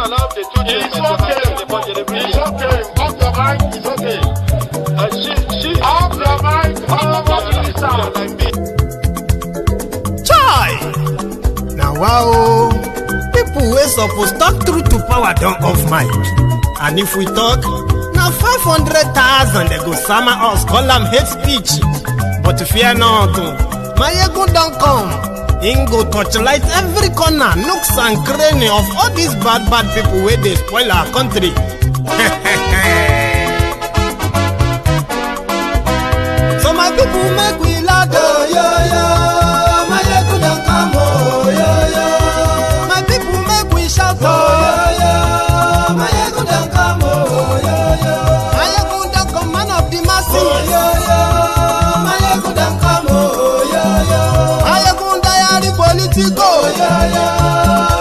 allow the two It's okay. Off your mic. It's okay. Off your mic. Chai! Now wow, people wey suppose talk truth to power don't off mic. And if we talk, now 500,000 they go summer us, call them hate speech. But fear not, my ego don't come. Him go torchlight every corner, nooks and cranny of all these bad people where they spoil our country. So my people make we laugh, yo yo. My ego don't come, oh yo yo. My people make we shout, oh yo yo. My ego don't come, oh yo yo. My ego don't come, man of the masses, oh yo yo. My ego don't come, oh yo yo. My ego diary political, oh yo yo.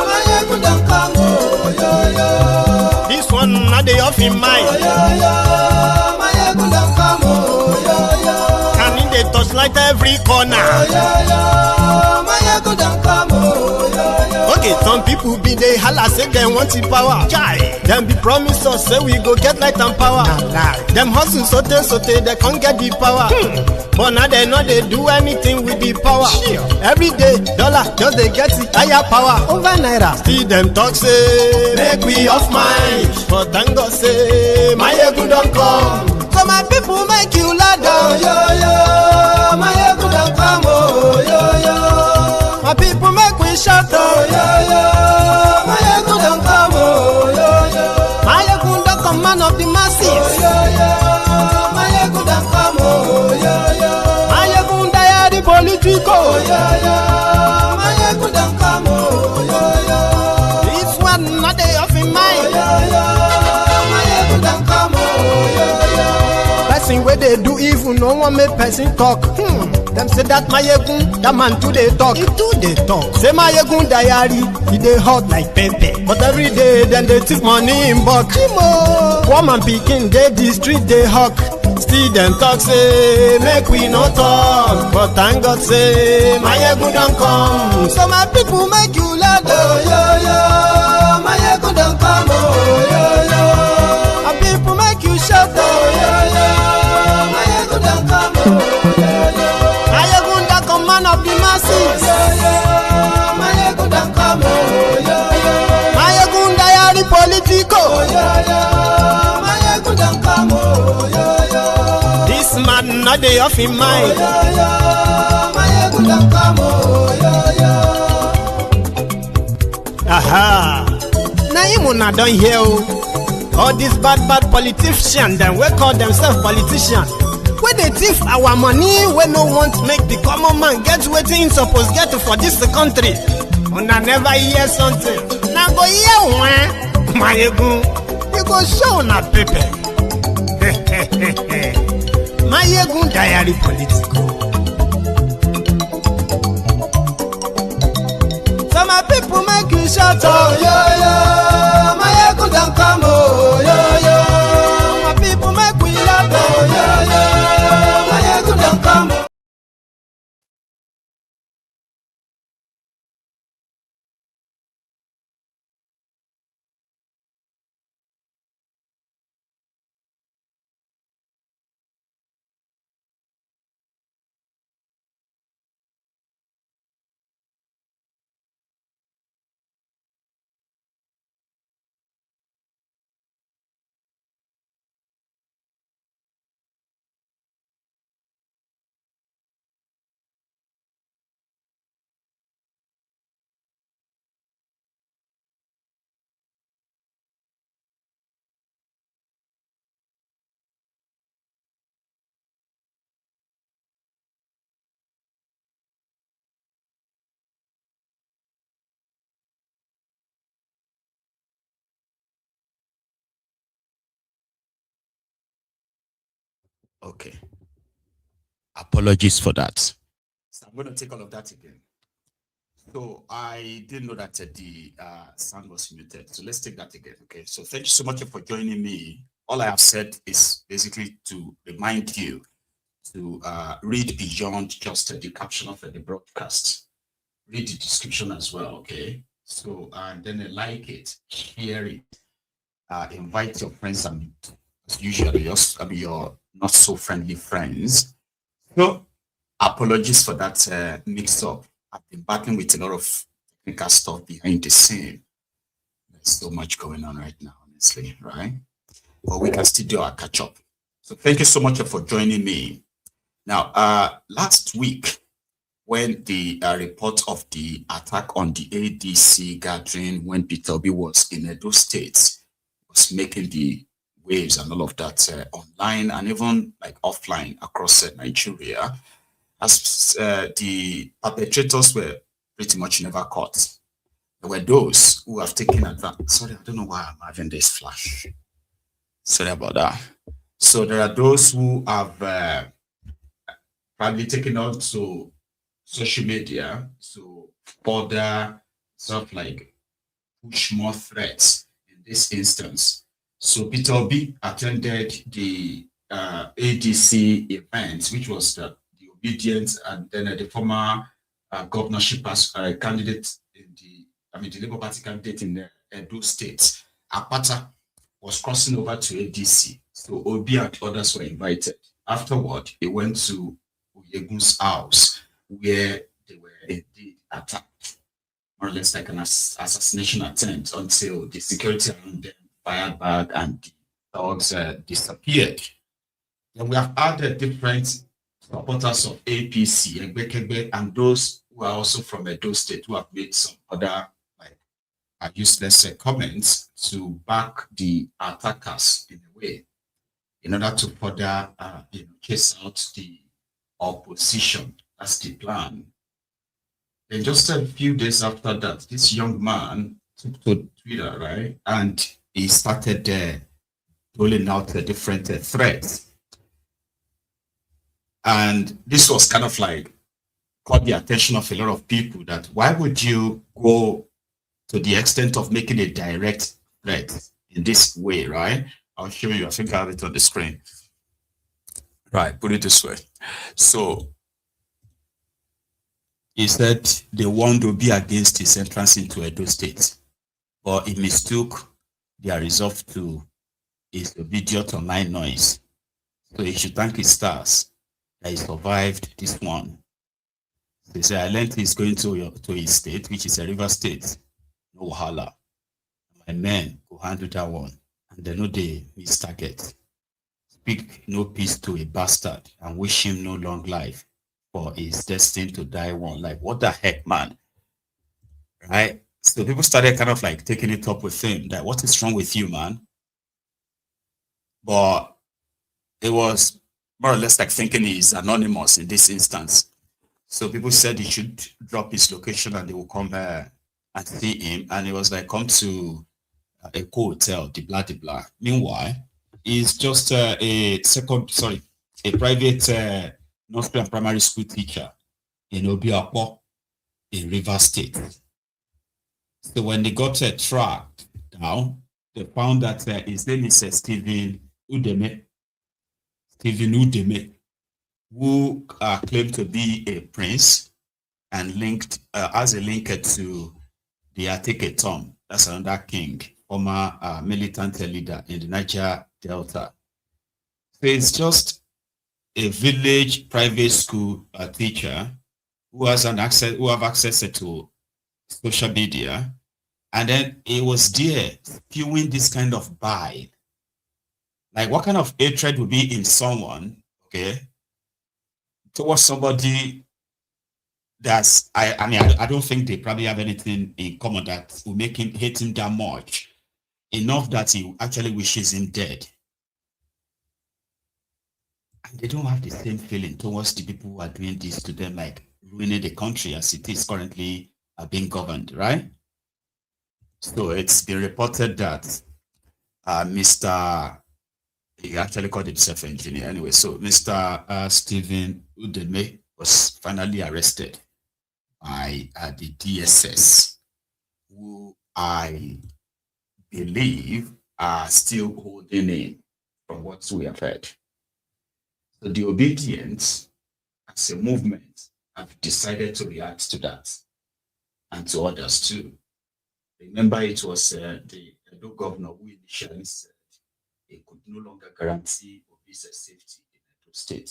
My ego don't come, oh yo yo. This one not the off in mind, oh yo yo. My ego don't come, oh yo yo. Can in the touchlight every corner, oh yo yo. My ego don't come, oh yo yo. Okay, some people be they holla say they want the power. Chai, them be promise us say we go get light and power. Nah. Them hustle sote they can't get the power. But now they know they do anything with the power. Sure. Every day, dollar just they get the higher power over naira. Still them talk say make we off mind. But thank God say my ego don't come. So my people make you laugh, oh yo yo. My ego don't come, oh yo yo. My people make we shout, oh yo yo. My ego don't come, oh yo yo. My ego don't come, man of the masses, oh yo yo. My ego don't come, oh yo yo. My ego diary political, oh yo yo. My ego don't come, oh yo yo. This one not they off in mind, oh yo yo. My ego don't come, oh yo yo. Person where they do evil, no one make person talk. Them say that my yegun, that man too they talk. He too they talk. Say my yegun diary, he they hot like pepper. But every day then they take money in bulk. Woman picking, they the street they hawk. Still them talk say make we no talk. But thank God say my yegun don't come. So my people make you laugh, oh yo yo. My yegun don't come, oh yo yo. My people make you shout, oh yo yo. My yegun don't come, oh yo yo. Man of the masses, oh, yeah, yeah. My ego don't come, oh, yeah, yeah. My ego diary political, oh, yeah, yeah. My ego don't come, oh, yeah, yeah. This man not the off in mind, oh, yeah, yeah. My ego don't come, oh, yeah, yeah. Aha, now you not done here, all these bad politicians, then we call themselves politicians. When they thief our money, we no want make the common man get waiting supposed get for this country. Una never hear something. Now go hear one. My ego, you go show na paper. My ego diary political. So my people make you shout, oh yo yo. My ego don't come, oh yo yo. My people make we laugh, oh yo yo. Come. Okay. Apologies for that. So I'm going to take all of that again. So I didn't know that the sound was muted. So let's take that again. Okay. So thank you so much for joining me. All I have said is basically to remind you to read beyond just the caption of the broadcast. Read the description as well. Okay. So, and then like it, share it, invite your friends, and usually your not so friendly friends. So, apologies for that mix up. I've been battling with a lot of technical stuff behind the scene. There's so much going on right now, honestly, right? But we can still do our catch up. So, thank you so much for joining me. Now, last week, when the report of the attack on the ADC gathering when Peter Obi was in Edo State was making the waves and all of that online and even like offline across Nigeria, as the perpetrators were pretty much never caught. There were those who have taken advantage. Sorry, I don't know why I'm having this flash. Sorry about that. So there are those who have probably taken on to social media to further sort of like push more threats in this instance. So Peter Obi attended the ADC event, which was the Obidient and then the former governorship as candidate in the Labour Party candidate in the Edo State. Apata was crossing over to ADC. So Obi and others were invited. Afterward, he went to Oyegun's house, where they were indeed attacked, more or less like an assassination attempt, until the security around them fired back and the dogs disappeared. Then we have had different supporters of APC, Egbekegbe, and those who are also from Edo State who have made some other useless comments to back the attackers in a way, in order to further chase out the opposition. That's the plan. And just a few days after that, this young man took to Twitter, right? And he started rolling out different threats. And this was kind of like caught the attention of a lot of people, that why would you go to the extent of making a direct threat in this way, right? I'll show you. I think I have it on the screen. Right, put it this way. So he said they want to be against his entrance into Edo State, but he mistook their resolve to his Obidient online noise. So he should thank his stars that he survived this one. So he said, I learned he's going to his state, which is a river state. No wahala. My men go handle that one, and they know they miss target. Speak no peace to a bastard and wish him no long life, for he's destined to die one. Like, what the heck, man? Right? So people started kind of like taking it up with him, that what is wrong with you, man? But it was more or less like thinking he's anonymous in this instance. So people said he should drop his location and they will come and see him. And it was like, come to a hotel, the blah, the blah. Meanwhile, he's just a private nursery and primary school teacher in Obiakpo in Rivers State. So when they got tracked down, they found that his name is Stephen Udeme, who claimed to be a prince and linked as a linker to the Atike Tom, that's another king, former militant leader in the Niger Delta. So it's just a village private school teacher who has who have access to social media, and then it was there spewing this kind of bile. Like, what kind of hatred would be in someone, okay, towards somebody that's, I don't think they probably have anything in common that will make him hate him that much, enough that he actually wishes him dead. And they don't have the same feeling towards the people who are doing this to them, like ruining the country as it is currently being governed, right? So it's been reported that he actually called himself engineer anyway. So Mr. Stephen Udeme was finally arrested by the DSS, who I believe are still holding in from what we have heard. So the Obedients, as a movement, have decided to react to that, and to others too. Remember, it was the Edo governor who initially said he could no longer guarantee Obi's safety in Edo State.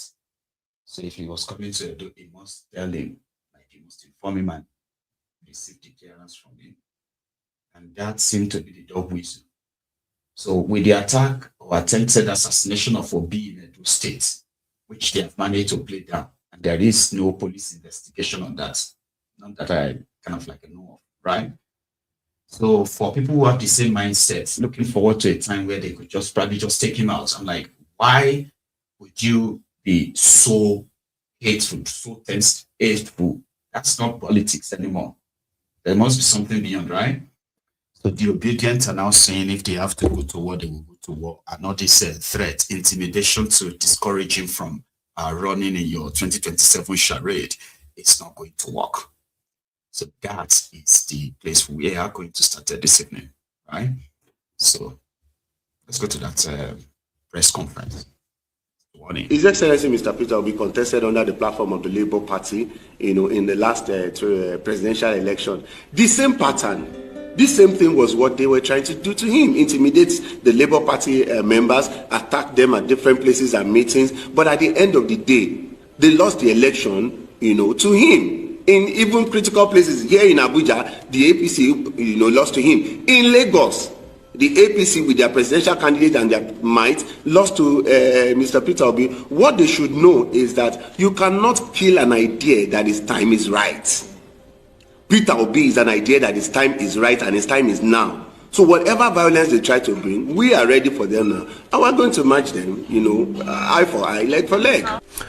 So if he was coming to Edo, he must tell him, like he must inform him and receive the clearance from him. And that seemed to be the dog whistle. So with the attack or attempted assassination of Obi in Edo State, which they have managed to play down, and there is no police investigation on that, not that I kind of like know of, right? So for people who have the same mindset, looking forward to a time where they could just probably just take him out. I'm like, why would you be so hateful, so hateful? That's not politics anymore. There must be something beyond, right? So the Obidient are now saying if they have to go to war, they will go to war. And not this threat, intimidation to discourage him from running in your 2027 charade. It's not going to work. So that is the place we are going to start this evening, right? So let's go to that press conference. Warning. His Excellency Mr. Peter Obi contested under the platform of the Labour Party, in the last presidential election. The same pattern, the same thing was what they were trying to do to him: intimidate the Labour Party members, attack them at different places and meetings. But at the end of the day, they lost the election, to him. In even critical places here in Abuja, the APC, lost to him. In Lagos, the APC with their presidential candidate and their might lost to Mr. Peter Obi. What they should know is that you cannot kill an idea that his time is right. Peter Obi is an idea that his time is right and his time is now. So whatever violence they try to bring, we are ready for them now. And we're going to match them, eye for eye, leg for leg.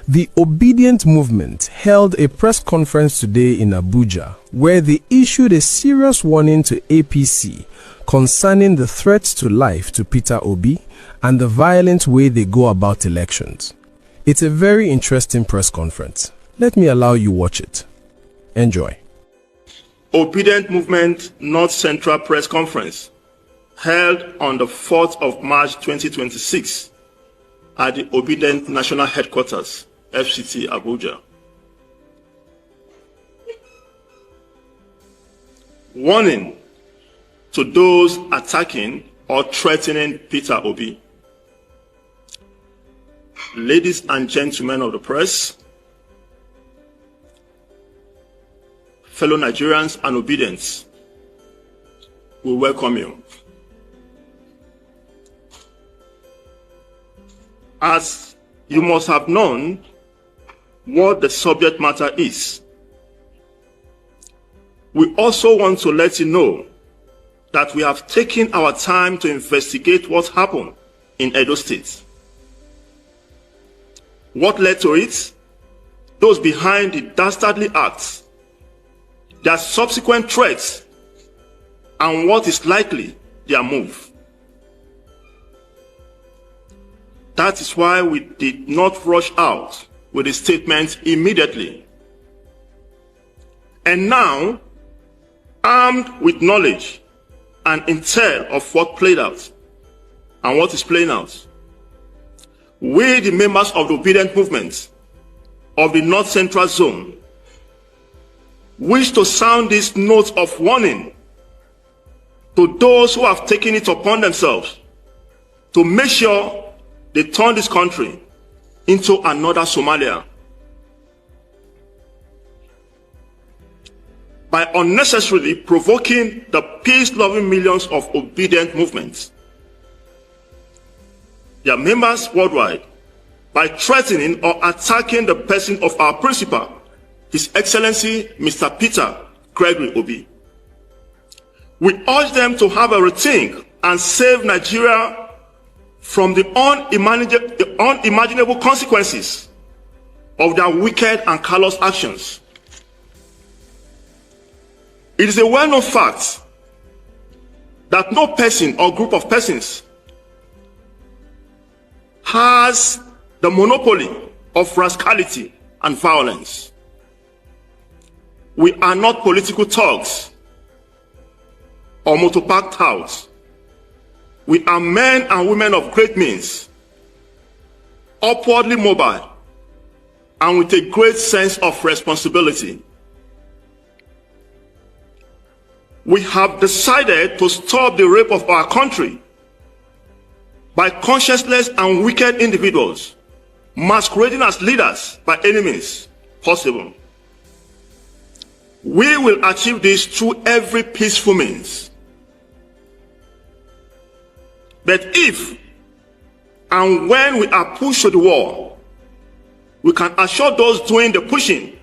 The Obidient movement held a press conference today in Abuja where they issued a serious warning to APC concerning the threats to life to Peter Obi and the violent way they go about elections. It's a very interesting press conference. Let me allow you watch it. Enjoy. Obidient Movement North Central Press Conference held on the 4th of March 2026 at the Obidient National Headquarters, FCT Abuja. Warning to those attacking or threatening Peter Obi. Ladies and gentlemen of the press, fellow Nigerians and Obedients, we welcome you. As you must have known what the subject matter is, we also want to let you know that we have taken our time to investigate what happened in Edo State. What led to it? Those behind the dastardly acts, their subsequent threats, and what is likely their move. That is why we did not rush out with a statement immediately. And now, armed with knowledge and intel of what played out and what is playing out, we, the members of the Obedient Movement of the North Central Zone, wish to sound this note of warning to those who have taken it upon themselves to make sure they turn this country into another Somalia by unnecessarily provoking the peace-loving millions of Obedient movements, their members worldwide, by threatening or attacking the person of our principal, His Excellency Mr. Peter Gregory Obi. We urge them to have a rethink and save Nigeria from the unimaginable consequences of their wicked and callous actions. It is a well-known fact that no person or group of persons has the monopoly of rascality and violence. We are not political thugs or motorbike touts. We are men and women of great means, upwardly mobile, and with a great sense of responsibility. we have decided to stop the rape of our country by conscienceless and wicked individuals masquerading as leaders by any means possible. We will achieve this through every peaceful means. But if and when we are pushed to the wall, we can assure those doing the pushing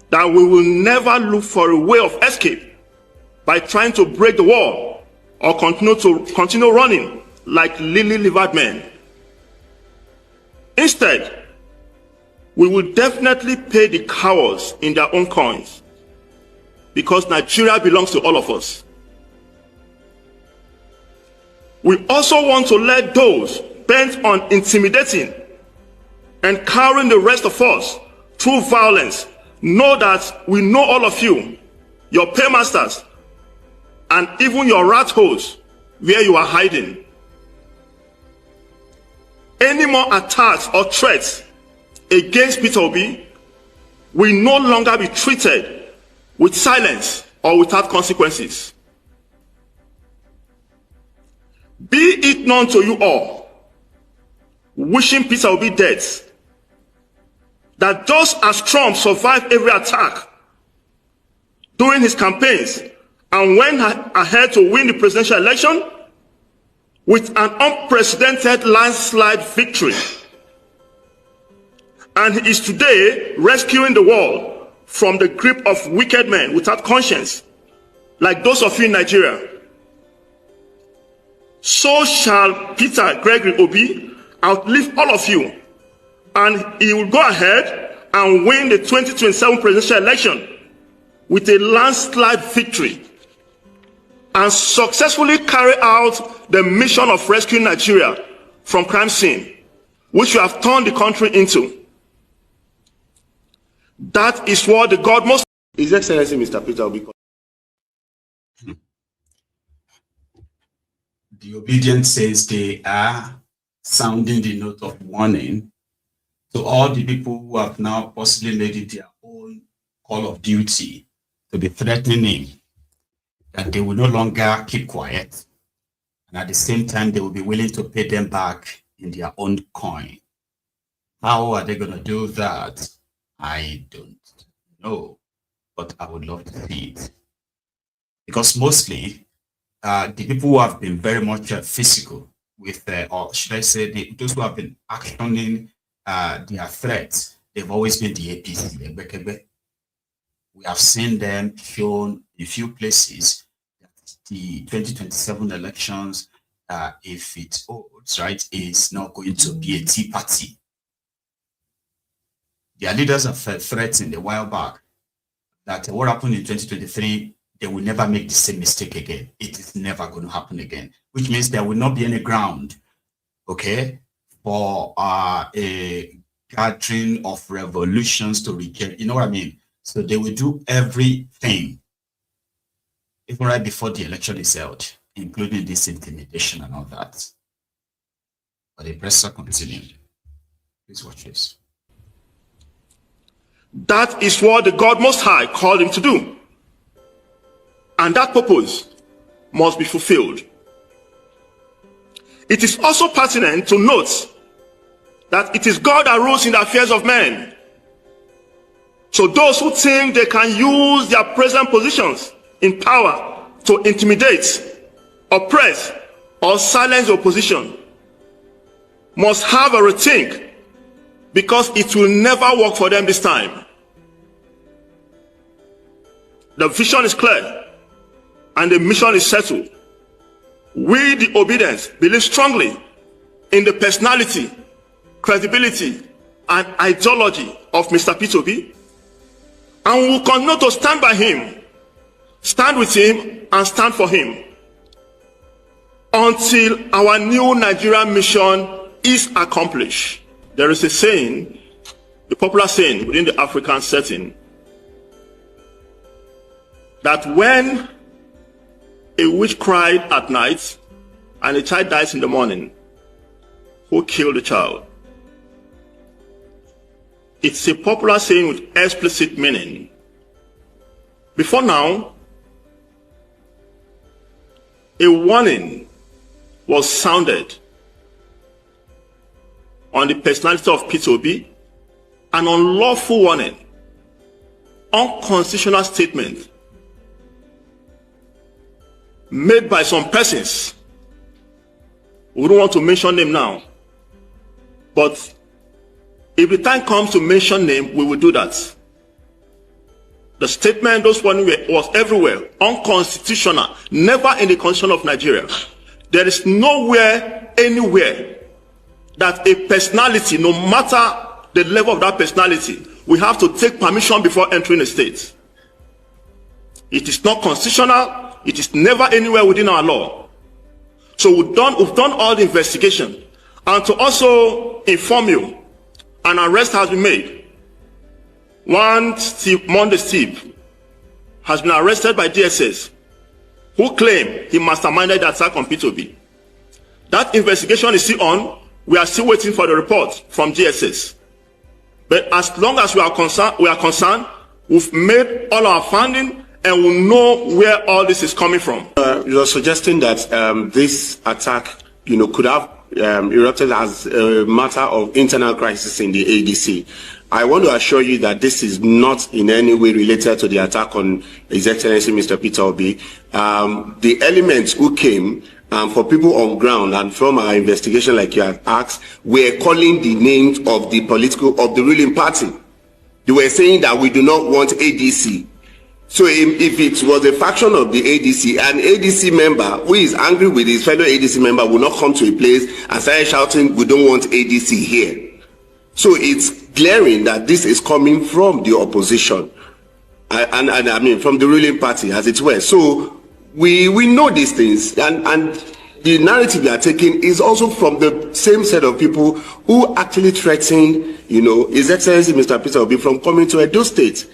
that we will never look for a way of escape by trying to break the wall or continue running like lily-livered men. Instead, we will definitely pay the cowards in their own coins, because Nigeria belongs to all of us. We also want to let those bent on intimidating and cowering the rest of us through violence know that we know all of you, your paymasters, and even your rat holes where you are hiding. Any more attacks or threats against Peter Obi will no longer be treated with silence or without consequences. Be it known to you all, wishing Peter Obi death, that just as Trump survived every attack during his campaigns and went ahead to win the presidential election with an unprecedented landslide victory, and he is today rescuing the world from the grip of wicked men without conscience, like those of you in Nigeria, so shall Peter Gregory Obi outlive all of you, and he will go ahead and win the 2027 presidential election with a landslide victory and successfully carry out the mission of rescuing Nigeria from crime scene, which you have turned the country into. That is what the God most... His Excellency Mr. Peter Obi. The Obidient says they are sounding the note of warning to all the people who have now possibly made it their own call of duty to be threatening him, that they will no longer keep quiet, and at the same time they will be willing to pay them back in their own coin. How are they going to do that? I don't know, but I would love to see it. Because mostly, the people who have been very much physical with, or should I say, those who have been actioning their threats, they've always been the APC. We have seen them shown in a few places that the 2027 elections, if it holds, right, is not going to be a tea party. Their leaders have threatened a while back that what happened in 2023, they will never make the same mistake again. It is never going to happen again, which means there will not be any ground, okay, for a gathering of revolutions to reject. You know what I mean? So they will do everything, even right before the election is held, including this intimidation and all that. But the press are continuing. Please watch this. That is what the God Most High called him to do. And that purpose must be fulfilled. It is also pertinent to note that it is God that rules in the affairs of men. So those who think they can use their present positions in power to intimidate, oppress, or silence the opposition must have a rethink, because it will never work for them this time. The vision is clear and the mission is settled. We, the Obidients, believe strongly in the personality, credibility, and ideology of Mr. Peter Obi, and we will continue to stand by him, stand with him, and stand for him until our new Nigerian mission is accomplished. There is a saying, a popular saying within the African setting, that when a witch cried at night and a child dies in the morning, who killed the child? It's a popular saying with explicit meaning. Before now, a warning was sounded on the personality of Peter Obi, an unlawful warning, unconstitutional statement made by some persons. We don't want to mention them now, but if the time comes to mention name, we will do that. The statement, those one was everywhere, unconstitutional, never in the constitution of Nigeria. There is nowhere, anywhere, that a personality, no matter the level of that personality, we have to take permission before entering a state. It is not constitutional. It is never anywhere within our law. So we've done all the investigation. And to also inform you, an arrest has been made. One Monday Steve has been arrested by DSS, who claim he masterminded the attack on Peter Obi. That investigation is still on. We are still waiting for the report from DSS. But as long as we are concerned, we've made all our funding and we know where all this is coming from. You're suggesting that this attack, could have erupted as a matter of internal crisis in the ADC. I want to assure you that this is not in any way related to the attack on His Excellency Mr. Peter Obi. The elements who came for people on ground and from our investigation, like you have asked, were calling the names of the ruling party. They were saying that we do not want ADC. So if it was a faction of the ADC, an ADC member who is angry with his fellow ADC member will not come to a place and start shouting, we don't want ADC here. So it's glaring that this is coming from the opposition, and I mean from the ruling party, as it were. So we know these things, and the narrative we are taking is also from the same set of people who actually threatened, His Excellency Mr. Peter Obi from coming to Edo State.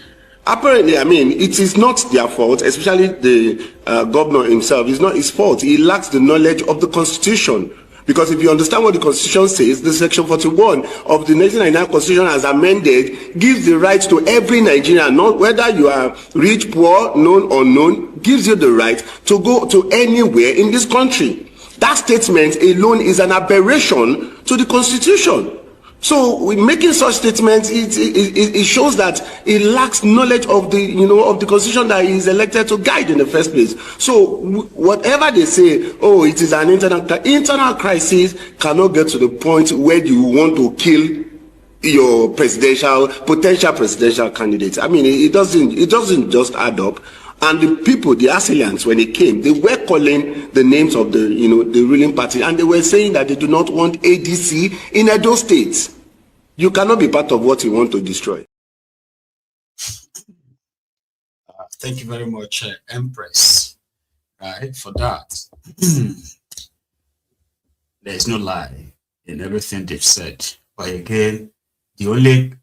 Apparently, I mean, it is not their fault, especially the governor himself. It's not his fault. He lacks the knowledge of the Constitution. Because if you understand what the Constitution says, the Section 41 of the 1999 Constitution as amended gives the right to every Nigerian, not whether you are rich, poor, known or unknown, gives you the right to go to anywhere in this country. That statement alone is an aberration to the Constitution. So, with making such statements, it shows that he lacks knowledge of the Constitution that he is elected to guide in the first place. So, whatever they say, oh, it is an internal crisis, cannot get to the point where you want to kill your potential presidential candidate. I mean, it doesn't just add up. And the people, the assailants, when they came, they were calling the names of the ruling party, and they were saying that they do not want ADC in Edo State. You cannot be part of what you want to destroy. Thank you very much, Empress, for that. There is no lie in everything they've said. But again, the only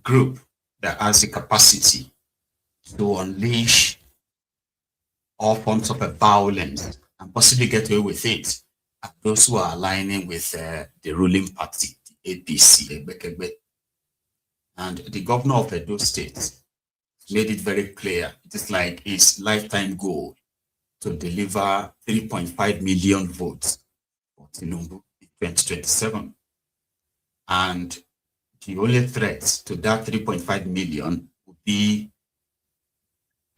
group that has the capacity to unleash all forms of violence and possibly get away with it are those who are aligning with the ruling party, the APC. And the governor of Edo State made it very clear. It is like his lifetime goal to deliver 3.5 million votes for Tinubu in 2027. And the only threat to that 3.5 million would be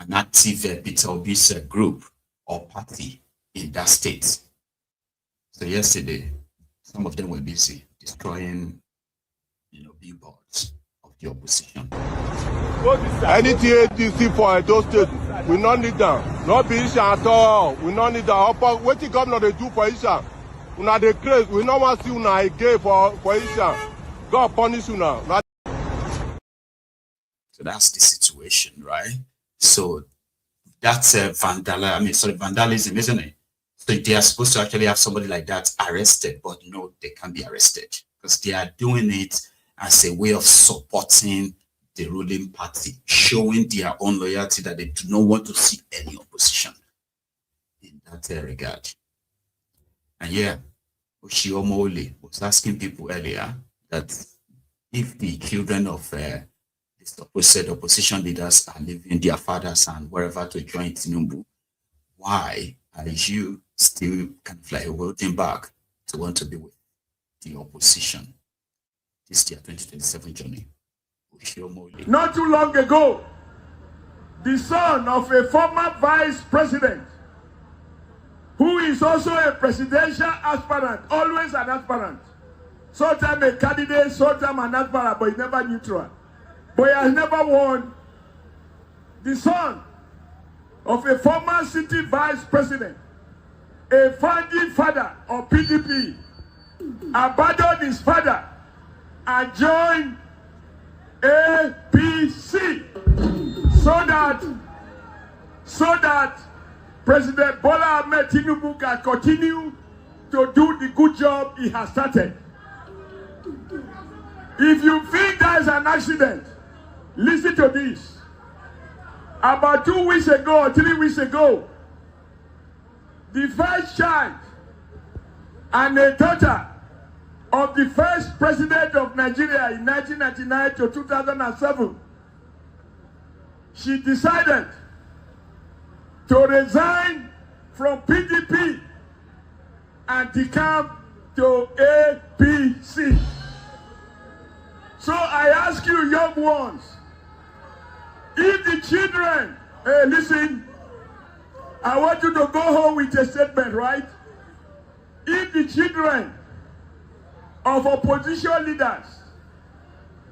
an active Peter Obi's group or party in that state. So yesterday, some of them were busy destroying, billboards of the opposition. Anything ADC for Edo State, we not need them. Not be issue at all. We not need them. What the governor they do for issue? Una they crazy. We not want to see una again for issue. God punish you now. So that's the situation, right? So that's vandalism, isn't it? So they are supposed to actually have somebody like that arrested, but no, they can't be arrested because they are doing it as a way of supporting the ruling party, showing their own loyalty that they do not want to see any opposition in that regard. And yeah, Oshiomole was asking people earlier that if the children of supposed opposition leaders are leaving their fathers and wherever to join Tinubu, why Are you still kind of like holding back to want to be with the opposition? This is their 2027 journey. Not too long ago, the son of a former vice president, who is also a presidential aspirant, always an aspirant, sometimes a candidate, sometimes an aspirant, but he's never neutral. But he has never won. The son of a former city vice president, a founding father of PDP, abandoned his father and joined APC so that President Bola Ahmed Tinubu can continue to do the good job he has started. If you think there is an accident, listen to this. About 2 weeks ago or 3 weeks ago, the first child and a daughter of the first president of Nigeria in 1999 to 2007, she decided to resign from PDP and decamp to APC. So I ask you, young ones, if the children, hey, listen, I want you to go home with a statement, right? If the children of opposition leaders,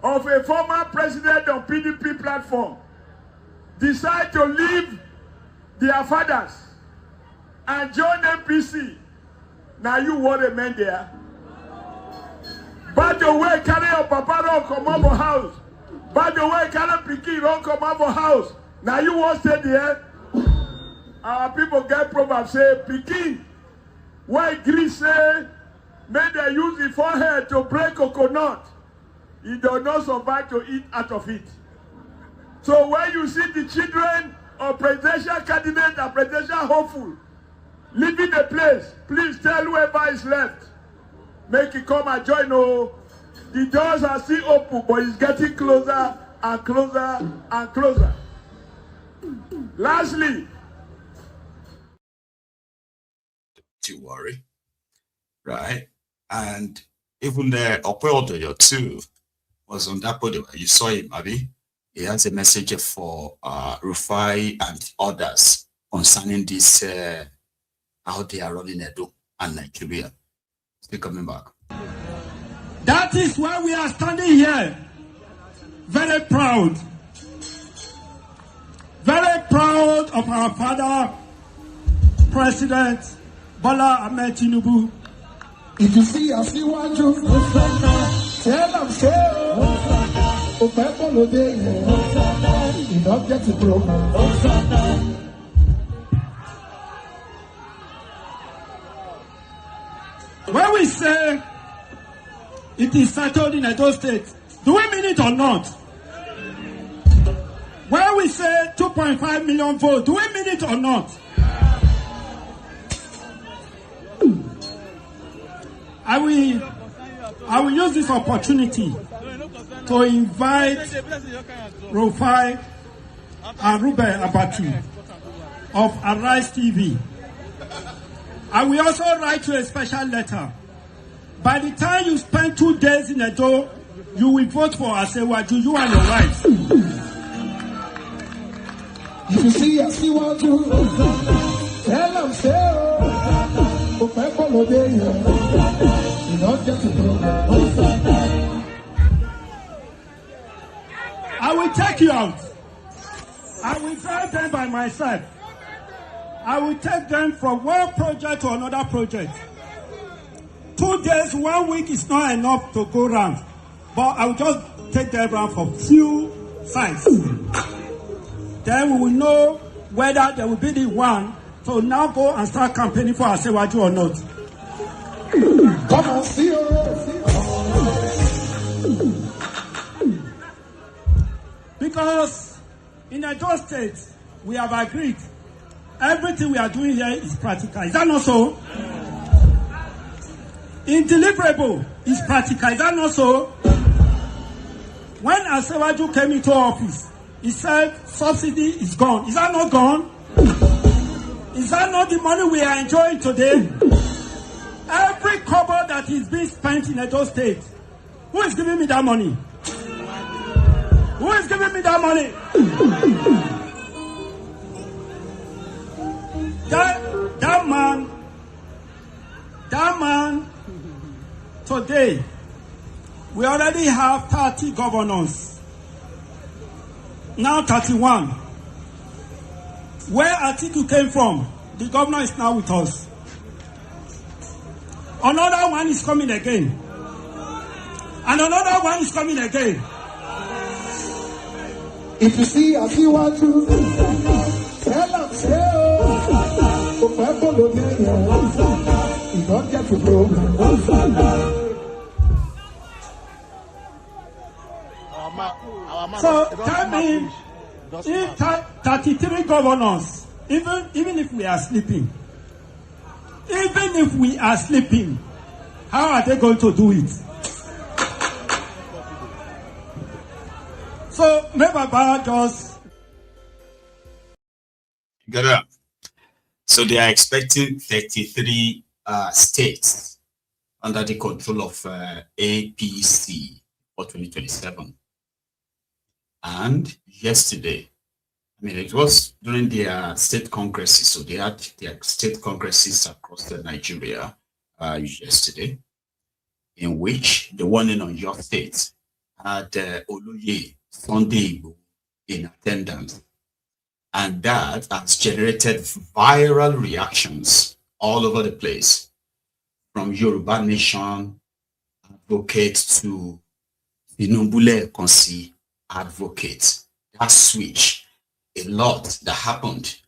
of a former president of PDP platform, decide to leave their fathers and join APC, now you want a man there. By the way, carry your papa don't come out of house. By the way, carry Piki don't come out of house. Now you want to stay there. Our people get proverbs say, Piki, why Greece say, may they use the forehead to break coconut. He does not survive to eat out of it. So when you see the children of presidential candidates and presidential hopeful leaving the place, please tell whoever is left, make it come and join. Oh, the doors are still open, but it's getting closer and closer and closer. Lastly, to worry, right? And even the Opeodoyo too was on that podium. You saw him, Abi. He has a message for Rufai and others concerning this, how they are running Edo and Nigeria. Still coming back. That is why we are standing here. Very proud. Very proud of our father, President Bola Ahmed Tinubu. If you see, I see one you. Tell them, say, you don't get to grow. When we say it is settled in Edo State, do we mean it or not? When we say 2.5 million votes, do we mean it or not? I will use this opportunity to invite Rufai and Ruben Abatu of Arise TV. I will also write you a special letter. By the time you spend 2 days in Edo, you will vote for Asewaju, you and your wife. If you see, I see one you. Tell them, say, you don't get to grow. I will take you out. I will drive them by myself. I will take them from one project to another project. 2 days, 1 week is not enough to go around. But I will just take them around for few sites. Then we will know whether there will be the one to now go and start campaigning for Asewaju or not. Come on, see you. Because in Edo State, we have agreed everything we are doing here is practical. Is that not so? Indeliverable is practical. Is that not so? When Asewaju came into office, he said subsidy is gone. Is that not gone? Is that not the money we are enjoying today? Every kobo that is being spent in Edo State, who is giving me that money? Who is giving me that money? That man, today, we already have 30 governors. Now 31. Where Atiku came from, the governor is now with us. Another one is coming again. And another one is coming again. If you see, I see what you tell them, say, oh, you don't get to go. So tell me, if 33 governors, even if we are sleeping, how are they going to do it? So maybe just get up. So they are expecting 33 states under the control of APC for 2027. And yesterday, I mean, it was during their state congresses, so they had their state congresses across Nigeria yesterday, in which the one in your state had Oloye Sunday Igboho in attendance. And that has generated viral reactions all over the place, from Yoruba Nation advocate to Tinubu advocate. That switch, a lot that happened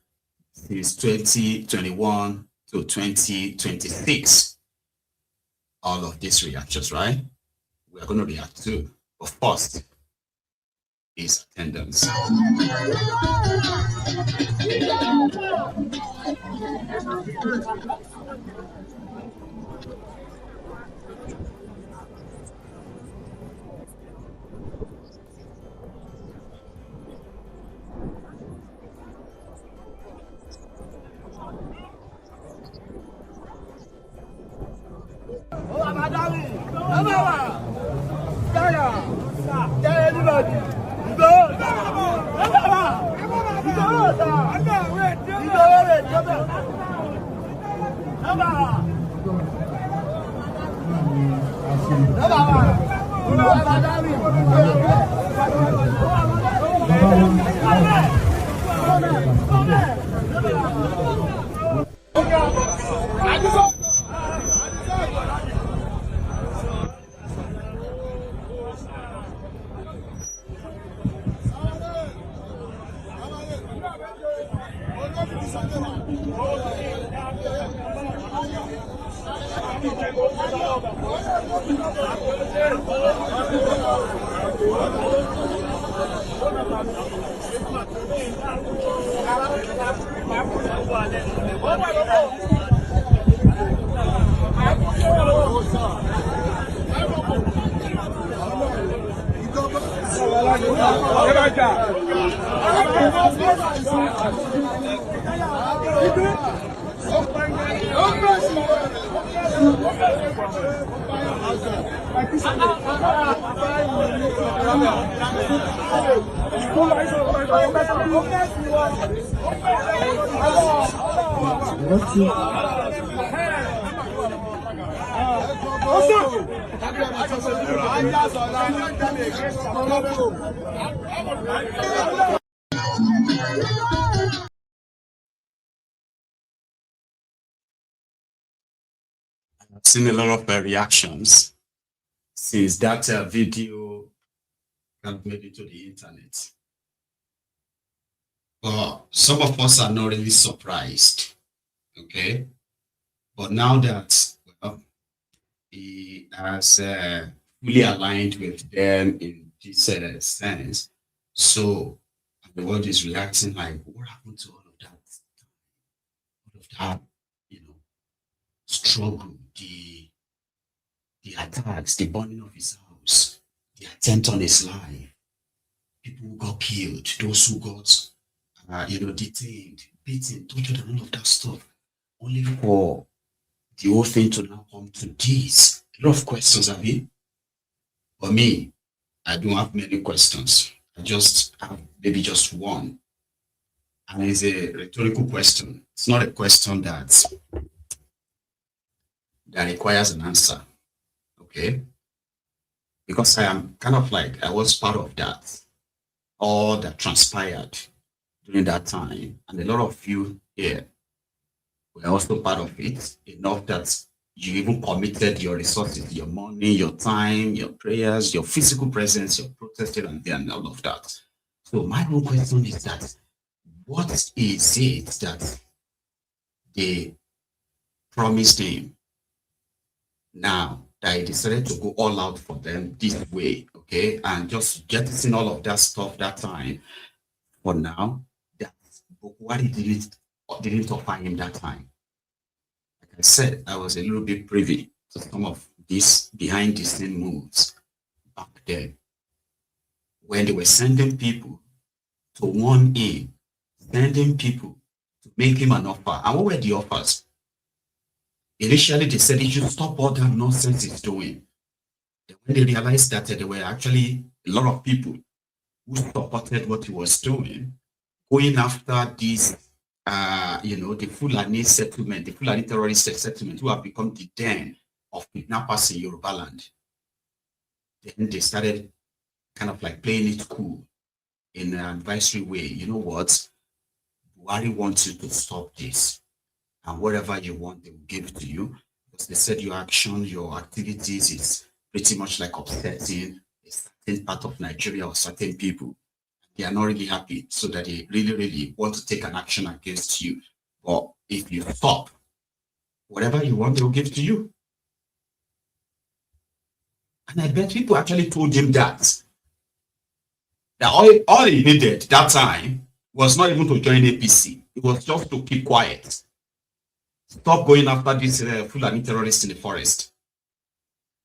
since 2021 to 2026. All of these reactions, right? We are going to react to. But first is attendance. I've seen a lot of reactions since that video made it to the internet. But some of us are not really surprised, okay? But now that, well, he has fully aligned with them in this sense, so the world is reacting like, what happened to all of that? All of that, struggle, the attacks, the burning of his house, the attempt on his life, people who got killed, those who got, detained, beaten, tortured, and all of that stuff, only for the whole thing to now come to this. A lot of questions, have you? For me, I don't have many questions. I just have maybe just one. And it's a rhetorical question. It's not a question that requires an answer. Okay? Because I am kind of like, I was part of that. All that transpired during that time. And a lot of you here were also part of it, enough that you even committed your resources, your money, your time, your prayers, your physical presence, your protested and all of that. So my whole question is that, what is it that they promised him now that he decided to go all out for them this way, okay? And just jettisoning all of that stuff that time, for now, that Buhari didn't offer him that time. I said, I was a little bit privy to some of these behind the scene moves back then, when they were sending people to warn him, sending people to make him an offer. And what were the offers? Initially, they said he should stop all that nonsense he's doing. When they realized that there were actually a lot of people who supported what he was doing, going after this the Fulani settlement, the Fulani terrorist settlement, who have become the den of kidnappers in Yorubaland. Then they started kind of like playing it cool in an advisory way. You know what? Buhari wants you to stop this. And whatever you want, they will give it to you. Because they said your action, your activities is pretty much like upsetting a certain part of Nigeria or certain people. They are not really happy, so that they really, really want to take an action against you. But if you stop, whatever you want, they'll give to you. And I bet people actually told him that all he needed that time was not even to join APC. It was just to keep quiet. Stop going after this Fulani terrorist in the forest.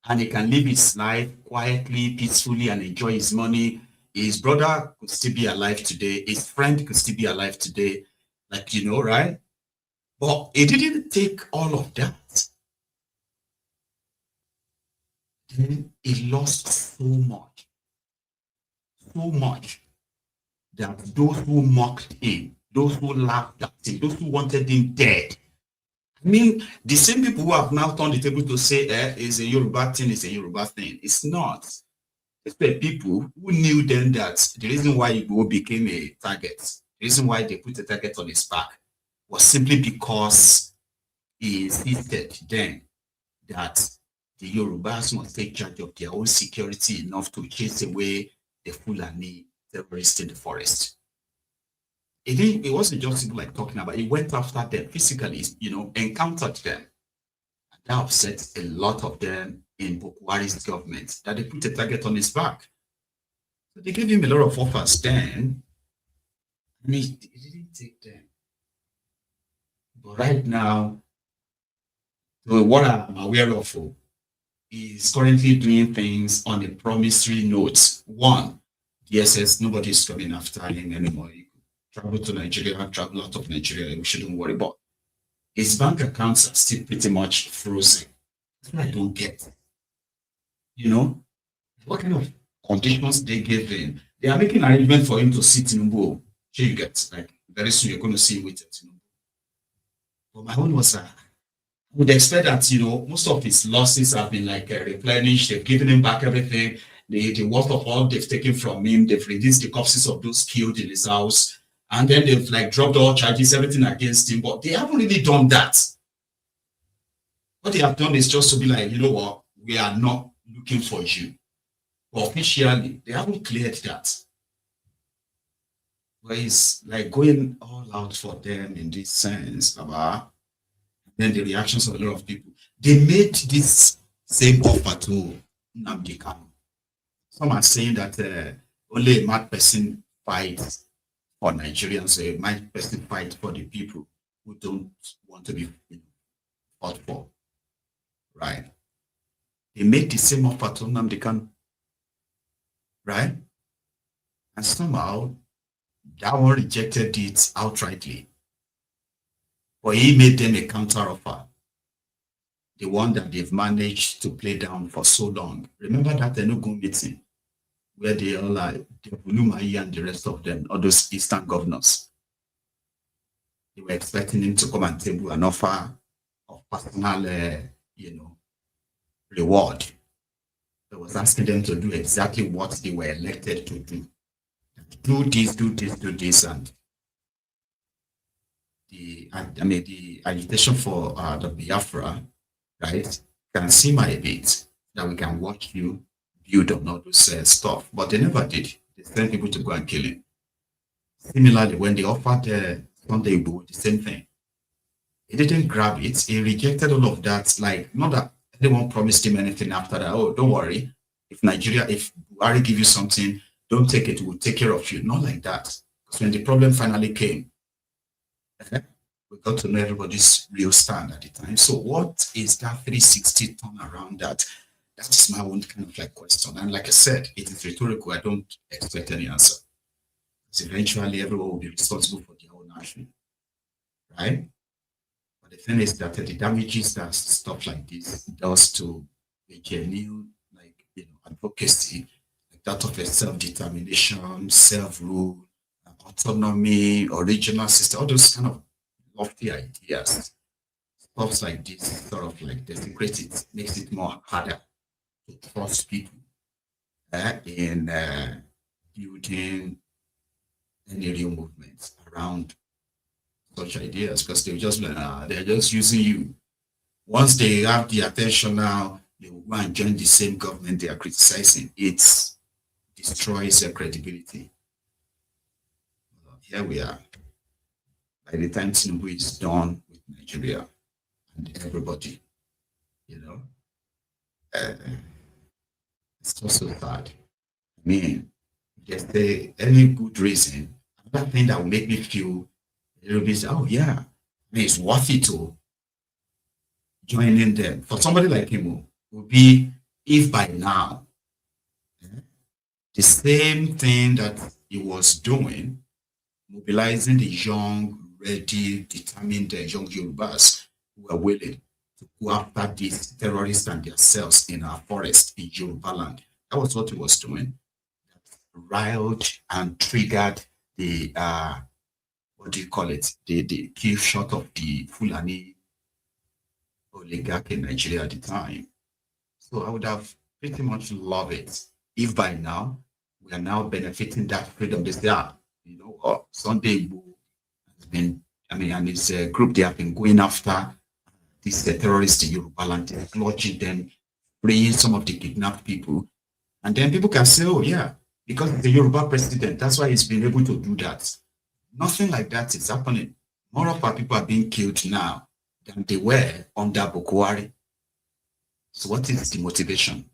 And he can live his life quietly, peacefully, and enjoy his money. His brother could still be alive today. His friend could still be alive today. Like, right? But he didn't take all of that. Then he lost so much that those who mocked him, those who laughed at him, those who wanted him dead. I mean, the same people who have now turned the table to say, it's a Yoruba thing, it's a Yoruba thing. It's not. It's the people who knew then that the reason why Igboho became a target, the reason why they put a target on his back, was simply because he insisted then that the Yorubas must take charge of their own security enough to chase away the Fulani terrorists in the forest. It wasn't just people like talking about it. He went after them physically, encountered them. And that upset a lot of them in Buhari's government, that they put a target on his back. So they gave him a lot of offers then, and he didn't take them. But right now, what I'm aware of is currently doing things on a promissory note. One, DSS, nobody's coming after him anymore. You could travel to Nigeria, travel out of Nigeria, we shouldn't worry. But his bank accounts are still pretty much frozen. That's what I don't get. What kind of conditions they gave him? They are making arrangements for him to see Tinubu. Sure, you get, like, very soon you're going to see him with Tinubu. But my own was, I would expect that, most of his losses have been like replenished. They've given him back everything. The worth of all they've taken from him. They've released the corpses of those killed in his house. And then they've like dropped all charges, everything against him. But they haven't really done that. What they have done is just to be like, you know what, we are not looking for you. But officially, they haven't cleared that. But it's like going all out for them in this sense, about then the reactions of a lot of people. They made this same offer to Nnamdi Kanu. Some are saying that only a mad person fights for Nigerians, a mad person fights for the people who don't want to be fought for. Right? They made the same offer to Nnamdi Kanu. Right? And somehow that one rejected it outrightly. But he made them a counter offer. The one that they've managed to play down for so long. Remember that Enugu meeting where they all are, Bulumai and the rest of them, all those Eastern governors. They were expecting him to come and table an offer of personal, reward. They was asking them to do exactly what they were elected to do. Do this, do this, do this, and the agitation for the Biafra, right, can simmer a bit, that we can watch you build on all those stuff. But they never did. They sent people to go and kill him. Similarly, when they offered Sunday Igboho the same thing, he didn't grab it. He rejected all of that. Like, not that anyone promised him anything after that. Oh, don't worry. If Buhari give you something, don't take it. We'll take care of you. Not like that. Because when the problem finally came, we got to know everybody's real stand at the time. So what is that 360 turnaround that? That's my own kind of like question. And like I said, it is rhetorical. I don't expect any answer. Because eventually everyone will be responsible for their own action. Right? But the thing is that the damages that stuff like this does to a genuine advocacy, like that of a self-determination, self-rule, autonomy, original system, all those kind of lofty ideas, stuff like this sort of like desecrates it, makes it more harder to trust people in building any real movements around such ideas, because they're just using you. Once they have the attention now, they will go and join the same government they are criticizing. It destroys their credibility. Here we are. By the time Tinubu is done with Nigeria and everybody, it's also sad. I mean, if there's any good reason, another thing that will make me feel a little bit, oh yeah, I mean, it's worth it to join in them. For somebody like him, would be if by now the same thing that he was doing, mobilizing the young, ready, determined young Yorubas who are willing to go after these terrorists and their cells in our forest in Yorubaland. That was what he was doing. That riled and triggered the the kill shot of the Fulani oligarch in Nigeria at the time. So I would have pretty much loved it if by now we are now benefiting that freedom. They say, Sunday Igboho has been, and it's a group, they have been going after these terrorists in Yorubaland, dislodging them, freeing some of the kidnapped people. And then people can say, oh yeah, because the Yoruba president, that's why he's been able to do that. Nothing like that is happening. More of our people are being killed now than they were under Boko Haram. So what is the motivation?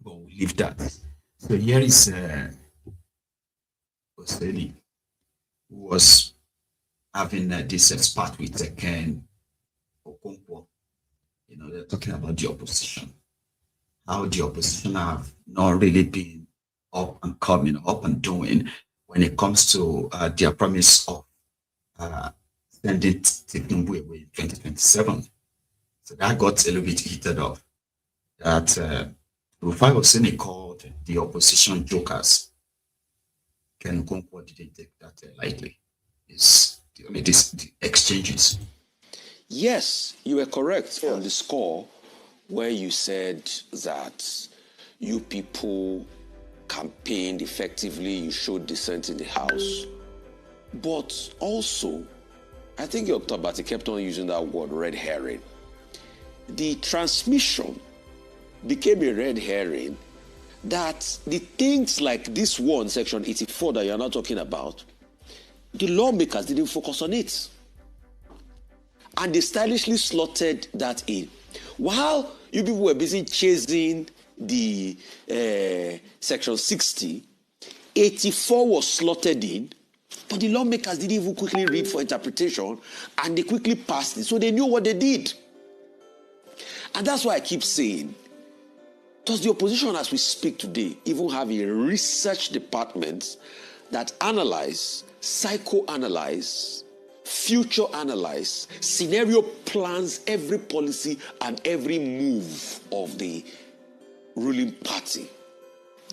But we'll leave that. So here is Oseli, who was having this spat with Kenneth Okonkwo. They're talking about the opposition. How the opposition have not really been up and coming, up and doing when it comes to their promise of sending Tinubu away in 2027. So that got a little bit heated up. That Rufai was saying he called the opposition jokers. Kenneth Okonkwo didn't take that lightly. The exchanges. Yes, you were correct on the score where you said that you people campaigned effectively, you showed dissent in the House. But also, I think Dr. Bati kept on using that word, red herring. The transmission became a red herring that the things like this one, Section 84 that you're not talking about, the lawmakers didn't focus on it. And they stylishly slotted that in. While you people were busy chasing the Section 60, 84 was slotted in, but the lawmakers didn't even quickly read for interpretation, and they quickly passed it, so they knew what they did. And that's why I keep saying, does the opposition as we speak today even have a research department that analyze, psychoanalyze, future analyze, scenario plans every policy and every move of the ruling party.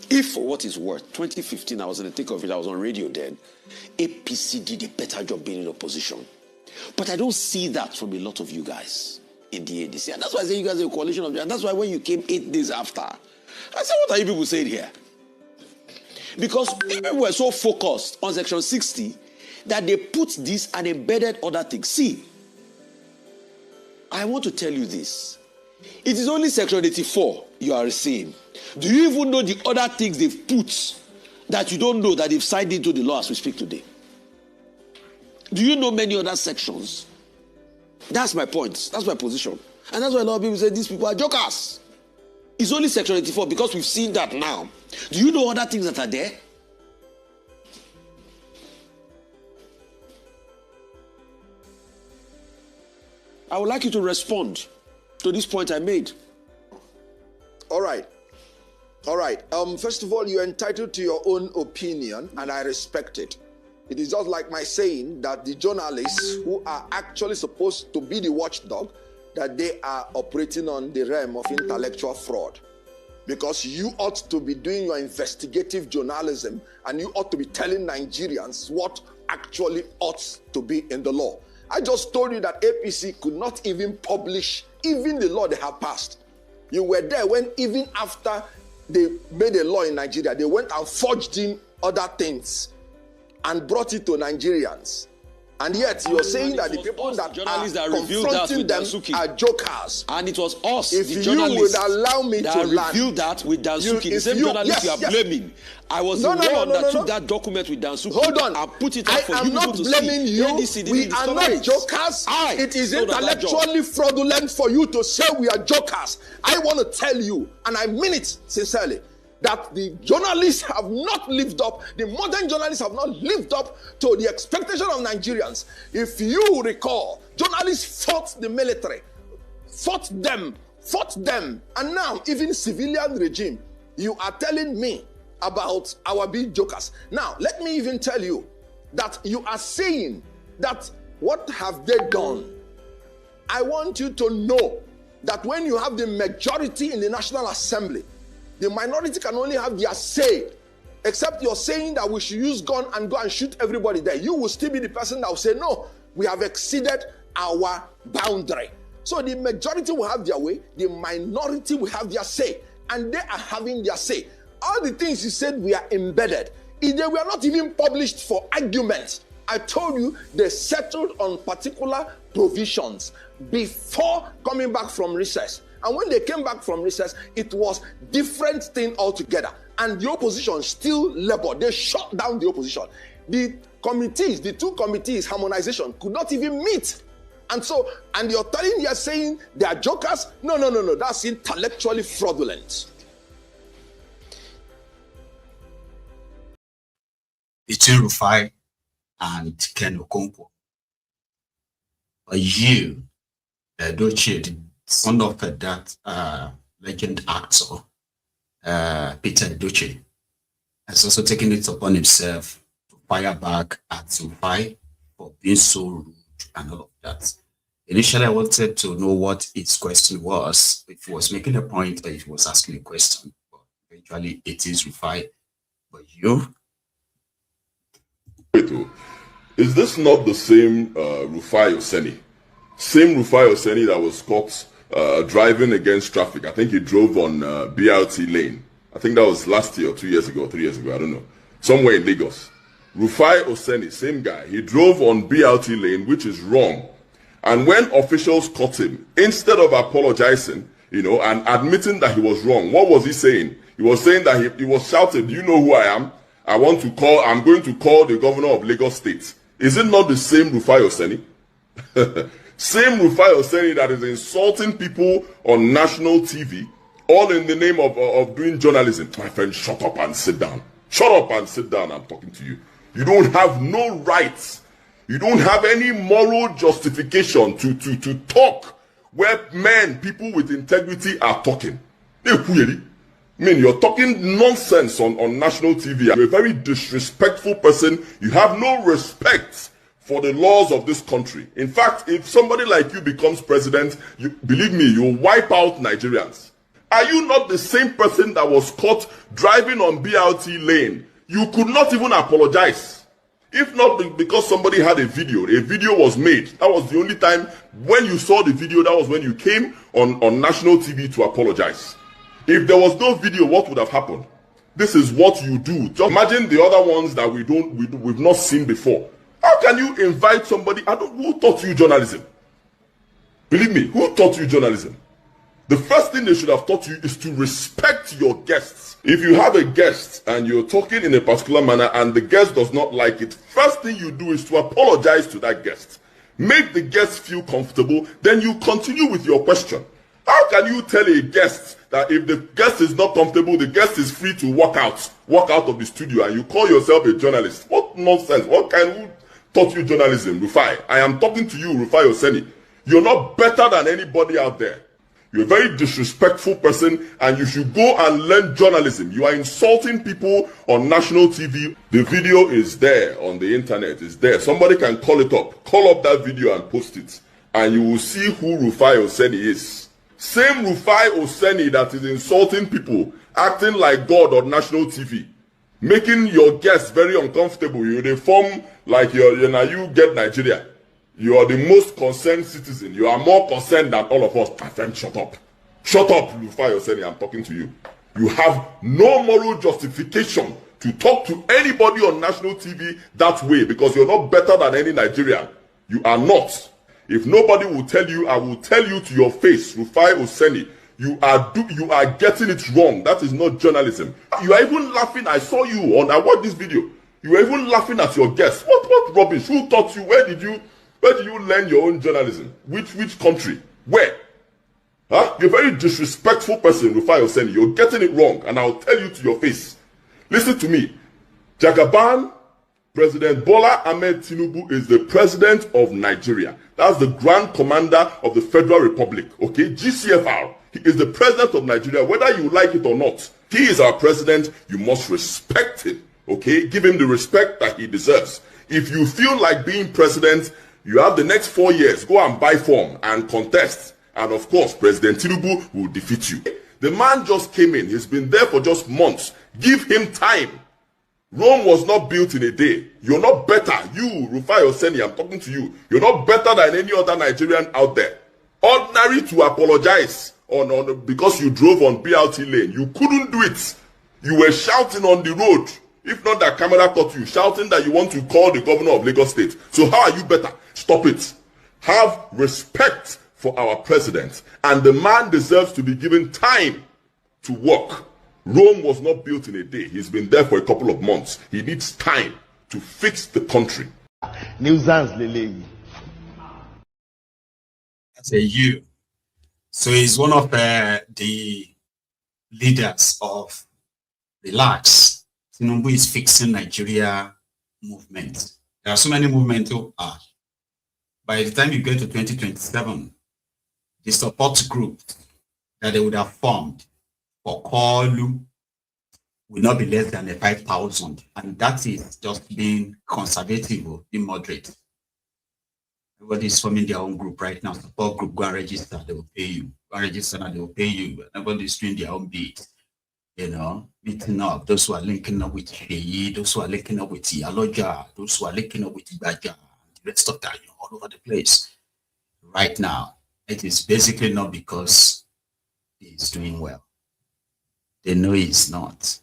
If, for what it's worth, 2015, I was in the thick of it, I was on radio then, APC did a better job being in opposition. But I don't see that from a lot of you guys in the ADC. And that's why I say you guys are a coalition of, and that's why when you came 8 days after, I said, what are you people saying here? Because people were so focused on Section 60 that they put this and embedded other things. See, I want to tell you this. It is only Section 84 you are saying. Do you even know the other things they've put that you don't know that they've signed into the law as we speak today? Do you know many other sections? That's my point. That's my position. And that's why a lot of people say these people are jokers. It's only Section 84 because we've seen that now. Do you know other things that are there? I would like you to respond to this point I made. All right. First of all, you're entitled to your own opinion, and I respect it. It is just like my saying that the journalists who are actually supposed to be the watchdog, that they are operating on the realm of intellectual fraud. Because you ought to be doing your investigative journalism, and you ought to be telling Nigerians what actually ought to be in the law. I just told you that APC could not even publish even the law they have passed. You were there when even after they made a law in Nigeria, they went and forged in other things and brought it to Nigerians. And yet you're saying that the people that are confronting them are jokers. And it was us, if the you would allow me that to revealed that with Dansuki, the same journalist you are blaming. I was the one that took that document with Dansuki. Hold on. And put it up for you not to blaming see. you. ADC We are not jokers. It is intellectually fraudulent for you to say we are jokers. I want to tell you, and I mean it sincerely, that the journalists have not lived up, the modern journalists have not lived up to the expectation of Nigerians. If you recall, journalists fought the military, fought them, and now even civilian regime, you are telling me about our big jokers. Now, let me even tell you that you are saying that what have they done? I want you to know that when you have the majority in the National Assembly, the minority can only have their say. Except you're saying that we should use gun and go and shoot everybody there. You will still be the person that will say, no, we have exceeded our boundary. So the majority will have their way, the minority will have their say, and they are having their say. All the things you said we are embedded, they were not even published for argument. I told you they settled on particular provisions before coming back from recess. And when they came back from recess, it was different thing altogether. And the opposition still labored. They shut down the opposition. The committees, the two committees, harmonization, could not even meet. And you're saying they are jokers? No. That's intellectually fraudulent. Between Rufai and Kenneth Okonkwo, but you, Doche, son of that legend actor, Peter Obi, has also taken it upon himself to fire back at Rufai for being so rude and all of that. Initially, I wanted to know what his question was, if he was making a point or if he was asking a question. But eventually, it is Rufai. But you? Is this not the same Rufai Oseni? Same Rufai Oseni that was caught driving against traffic. I think he drove on BRT lane. I think that was last year or 2 years ago or 3 years ago. I don't know. Somewhere in Lagos. Rufai Oseni, same guy. He drove on BRT lane, which is wrong. And when officials caught him, instead of apologizing, and admitting that he was wrong, what was he saying? He was saying that he was shouting, "Do you know who I am? I'm going to call the governor of Lagos State." Is it not the same Rufai Oseni? Same Rufai Oseni that is insulting people on national TV, all in the name of doing journalism. My friend, shut up and sit down. Shut up and sit down. I'm talking to you. You don't have no rights. You don't have any moral justification to talk where people with integrity are talking. I mean, you're talking nonsense on national TV. You're a very disrespectful person. You have no respect for the laws of this country. In fact, if somebody like you becomes president, believe me, you'll wipe out Nigerians. Are you not the same person that was caught driving on BRT lane? You could not even apologize. If not because somebody had a video was made. That was the only time when you saw the video, that was when you came on national TV to apologize. If there was no video, what would have happened? This is what you do. Just imagine the other ones that we've not seen before. How can you invite somebody? Who taught you journalism? Believe me, who taught you journalism? The first thing they should have taught you is to respect your guests. If you have a guest and you're talking in a particular manner and the guest does not like it, first thing you do is to apologize to that guest. Make the guest feel comfortable, then you continue with your question. How can you tell a guest that if the guest is not comfortable, the guest is free to walk out of the studio, and you call yourself a journalist? What nonsense. Who taught you journalism? Rufai. I am talking to you, Rufai Oseni. You're not better than anybody out there. You're a very disrespectful person, and you should go and learn journalism. You are insulting people on national TV. The video is there on the internet. It's there. Somebody can call it up. Call up that video and post it, and you will see who Rufai Oseni is. Same Rufai Oseni that is insulting people, acting like God on national TV, making your guests very uncomfortable. They form like you get Nigeria. You are the most concerned citizen. You are more concerned than all of us. My friend, shut up. Shut up, Rufai Oseni, I'm talking to you. You have no moral justification to talk to anybody on national TV that way, because you're not better than any Nigerian. You are not. If nobody will tell you, I will tell you to your face, Rufai Oseni, you are getting it wrong. That is not journalism. You are even laughing. I saw you I watched this video. You are even laughing at your guests. What rubbish? Who taught you? Where did you learn your own journalism? Which country? Where? Huh? You're a very disrespectful person, Rufai Oseni. You're getting it wrong, and I'll tell you to your face. Listen to me. Jagaban, President Bola Ahmed Tinubu is the president of Nigeria. That's the Grand Commander of the Federal Republic. Okay? GCFR. He is the president of Nigeria, whether you like it or not. He is our president. You must respect him. Okay? Give him the respect that he deserves. If you feel like being president, you have the next 4 years. Go and buy form and contest. And of course, President Tinubu will defeat you. The man just came in. He's been there for just months. Give him time. Rome was not built in a day. You're not better. You, Rufai Oseni, I'm talking to you. You're not better than any other Nigerian out there. Ordinary to apologize because you drove on BRT lane. You couldn't do it. You were shouting on the road. If not, that camera caught you shouting that you want to call the governor of Lagos State. So how are you better? Stop it. Have respect for our president. And the man deserves to be given time to work. Rome was not built in a day. He's been there for a couple of months. He needs time to fix the country. That's a you. So he's one of the leaders of Relax. Tinubu is fixing Nigeria movement. There are so many movements who are. By the time you get to 2027, the support group that they would have formed for Kolu will not be less than 5,000. And that is just being conservative or being moderate. Everybody is forming their own group right now. Support group, go and register, they will pay you. Go and register and they will pay you. Everybody is doing their own bit. Meeting up. Those who are linking up with Sheyi, those who are linking up with Aloja, those who are linking up with Baja, the rest of that, all over the place. Right now, it is basically not because he's doing well. They know he's not.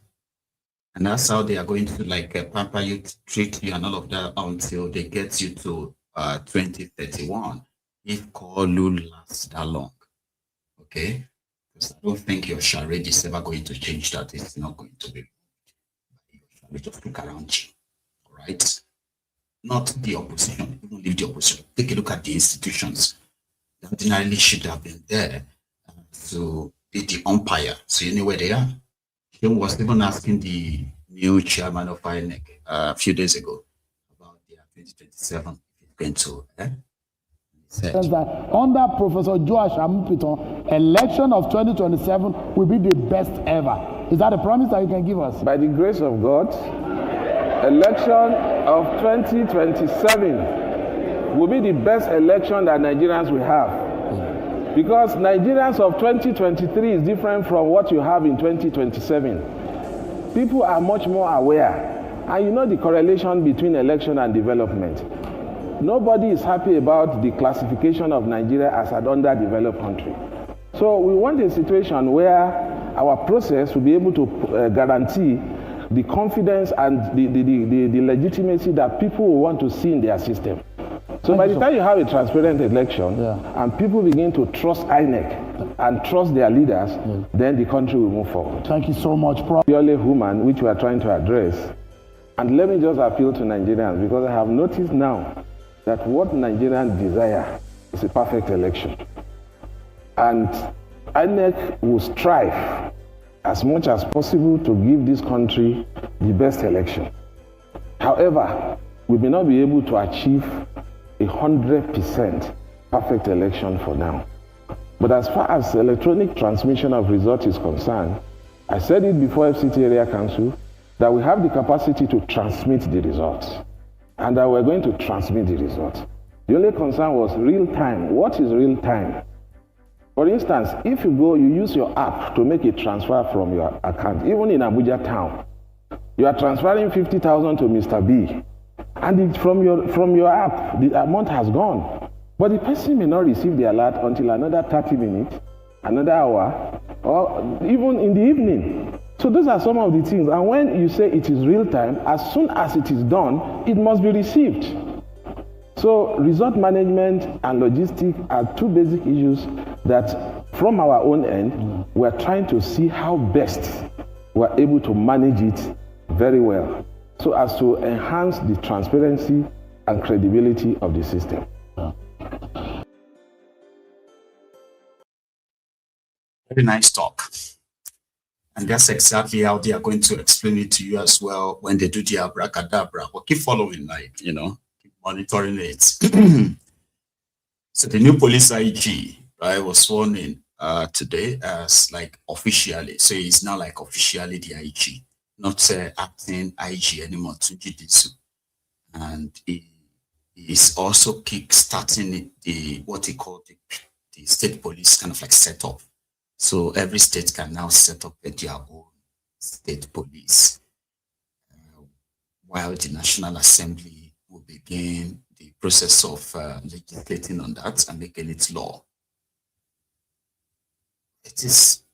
And that's how they are going to pamper you, treat you and all of that until they get you to 2031. If Kolu lasts that long. Okay? Because I don't think your charade is ever going to change that. It's not going to be. Just look around you. Right? Not the opposition. Even leave the opposition. Take a look at the institutions that ordinarily should have been there to be the umpire. So you know where they are. He was even asking the new chairman of INEC a few days ago about their 2027 going to. Says that under Professor Joash Amupiton, election of 2027 will be the best ever. Is that a promise that you can give us? By the grace of God, election of 2027 will be the best election that Nigerians will have. Because Nigerians of 2023 is different from what you have in 2027. People are much more aware. And you know the correlation between election and development. Nobody is happy about the classification of Nigeria as an underdeveloped country. So we want a situation where our process will be able to guarantee the confidence and the legitimacy that people will want to see in their system. So by the time you have a transparent election and people begin to trust INEC and trust their leaders, then the country will move forward. Thank you so much, Prof. Purely human, which we are trying to address. And let me just appeal to Nigerians, because I have noticed now that what Nigerians desire is a perfect election. And INEC will strive as much as possible to give this country the best election. However, we may not be able to achieve 100% perfect election for now. But as far as electronic transmission of results is concerned, I said it before FCT Area Council that we have the capacity to transmit the results, and that we're going to transmit the results. The only concern was real time. What is real time? For instance, if you use your app to make a transfer from your account, even in Abuja town, you are transferring 50,000 to Mr. B, and from your app, the amount has gone. But the person may not receive the alert until another 30 minutes, another hour, or even in the evening. So those are some of the things. And when you say it is real time, as soon as it is done, it must be received. So result management and logistics are two basic issues that from our own end, we're trying to see how best we're able to manage it very well, so as to enhance the transparency and credibility of the system. Very nice talk. And that's exactly how they are going to explain it to you as well when they do the abracadabra. But keep following, keep monitoring it. So the new police IG, right, was sworn in today as officially. So he's now officially the IG, not acting IG anymore, Tunji Disu. And he is also kick-starting what he called the state police kind of setup. So every state can now set up their own state police, while the National Assembly will begin the process of legislating on that and making it law. It is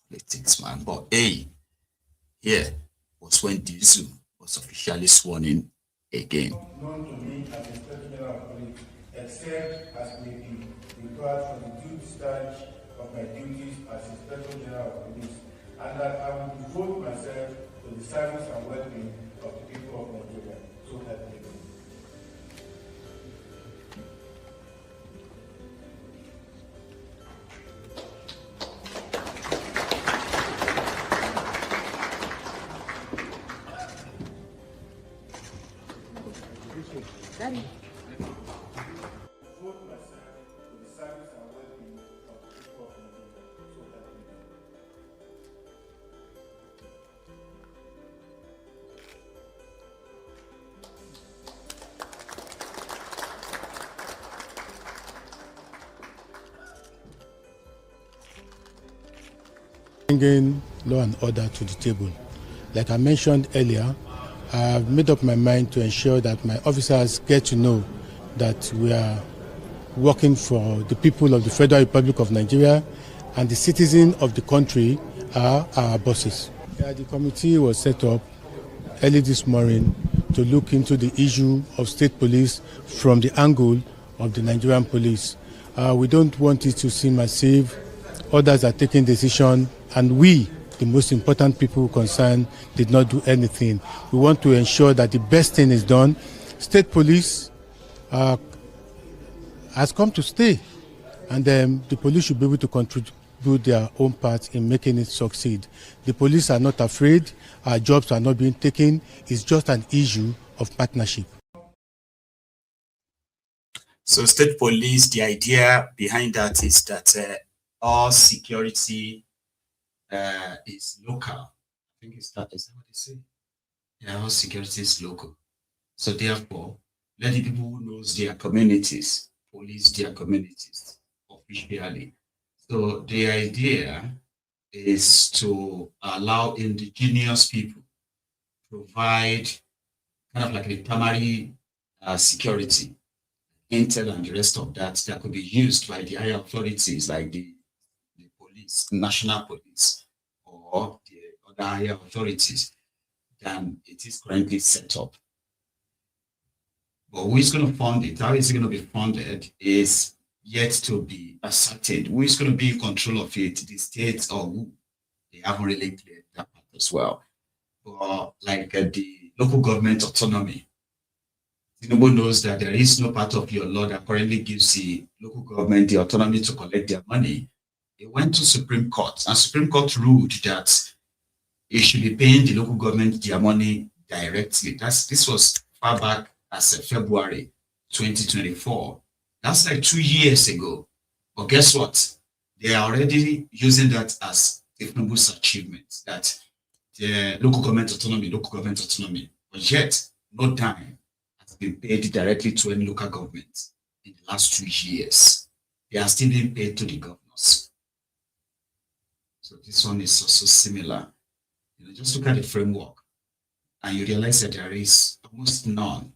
politics, man. But here was when Disu was officially sworn in again. Known to me as Inspector General of Police, except as may be required for the due discharge of my duties as Inspector General of Police, and that I will devote myself to the service and well-being of the people of Nigeria. So help me God. Daddy. Bringing law and order to the table. Like I mentioned earlier, I've made up my mind to ensure that my officers get to know that we are working for the people of the Federal Republic of Nigeria, and the citizens of the country are our bosses. The committee was set up early this morning to look into the issue of state police from the angle of the Nigerian police. We don't want it to seem as if others are taking decision and we, the most important people concerned, did not do anything. We want to ensure that the best thing is done. State police has come to stay, and the police should be able to contribute their own part in making it succeed. The police are not afraid. Our jobs are not being taken. It's just an issue of partnership. So state police, the idea behind that is that all security is local. I think is that what they say? Yeah, all security is local. So therefore, let the people who knows their communities police their communities officially. So the idea is to allow indigenous people provide kind of like a primary security, intel and the rest of that could be used by the higher authorities like the police, national police, or the other higher authorities than it is currently set up. But who is going to fund it? How is it going to be funded is yet to be ascertained. Who is going to be in control of it? The states or who? They haven't really cleared that part as well. But like the local government autonomy, Tinubu knows that there is no part of your law that currently gives the local government the autonomy to collect their money. It went to Supreme Court, and Supreme Court ruled that it should be paying the local government their money directly. This was far back as February 2024. That's like 2 years ago. But guess what? They are already using that as Tinubu's achievement, that the local government autonomy. But yet, no dime has been paid directly to any local government in the last 2 years. They are still being paid to the governors. So this one is also similar. Just look at the framework and you realize that there is almost none,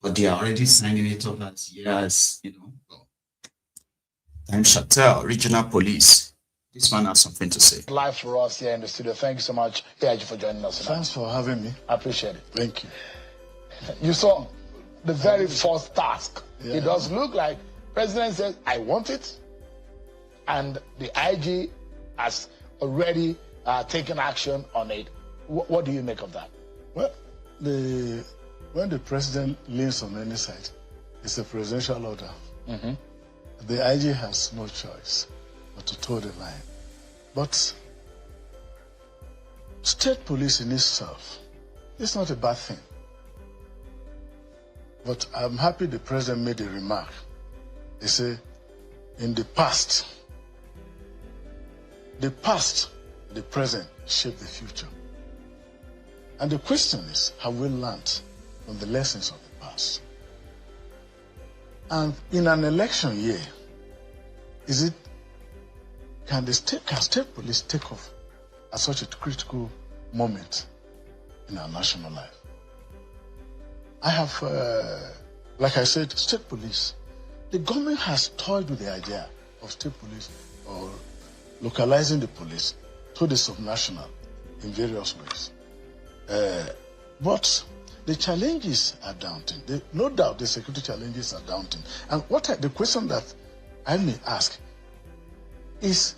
but they are already signing it up as years, well, time shall tell. Regional police. This man has something to say. Live for us here in the studio. Thank you so much, AIG, for joining us tonight. Thanks for having me. I appreciate it. Thank you. You saw the very first task. Yeah. It does look like President says, I want it, and the IG has already taken action on it. What do you make of that? Well, when the president leans on any side, it's a presidential order. Mm-hmm. The IG has no choice but to toe the line. But state police in itself is not a bad thing. But I'm happy the president made a remark. He said, in the past, the present shape the future. And the question is, have we learned from the lessons of the past? And in an election year, can state police take off at such a critical moment in our national life? I have, like I said, state police. The government has toyed with the idea of state police or localizing the police to the subnational in various ways. But the challenges are daunting. No doubt the security challenges are daunting. And the question that I may ask is,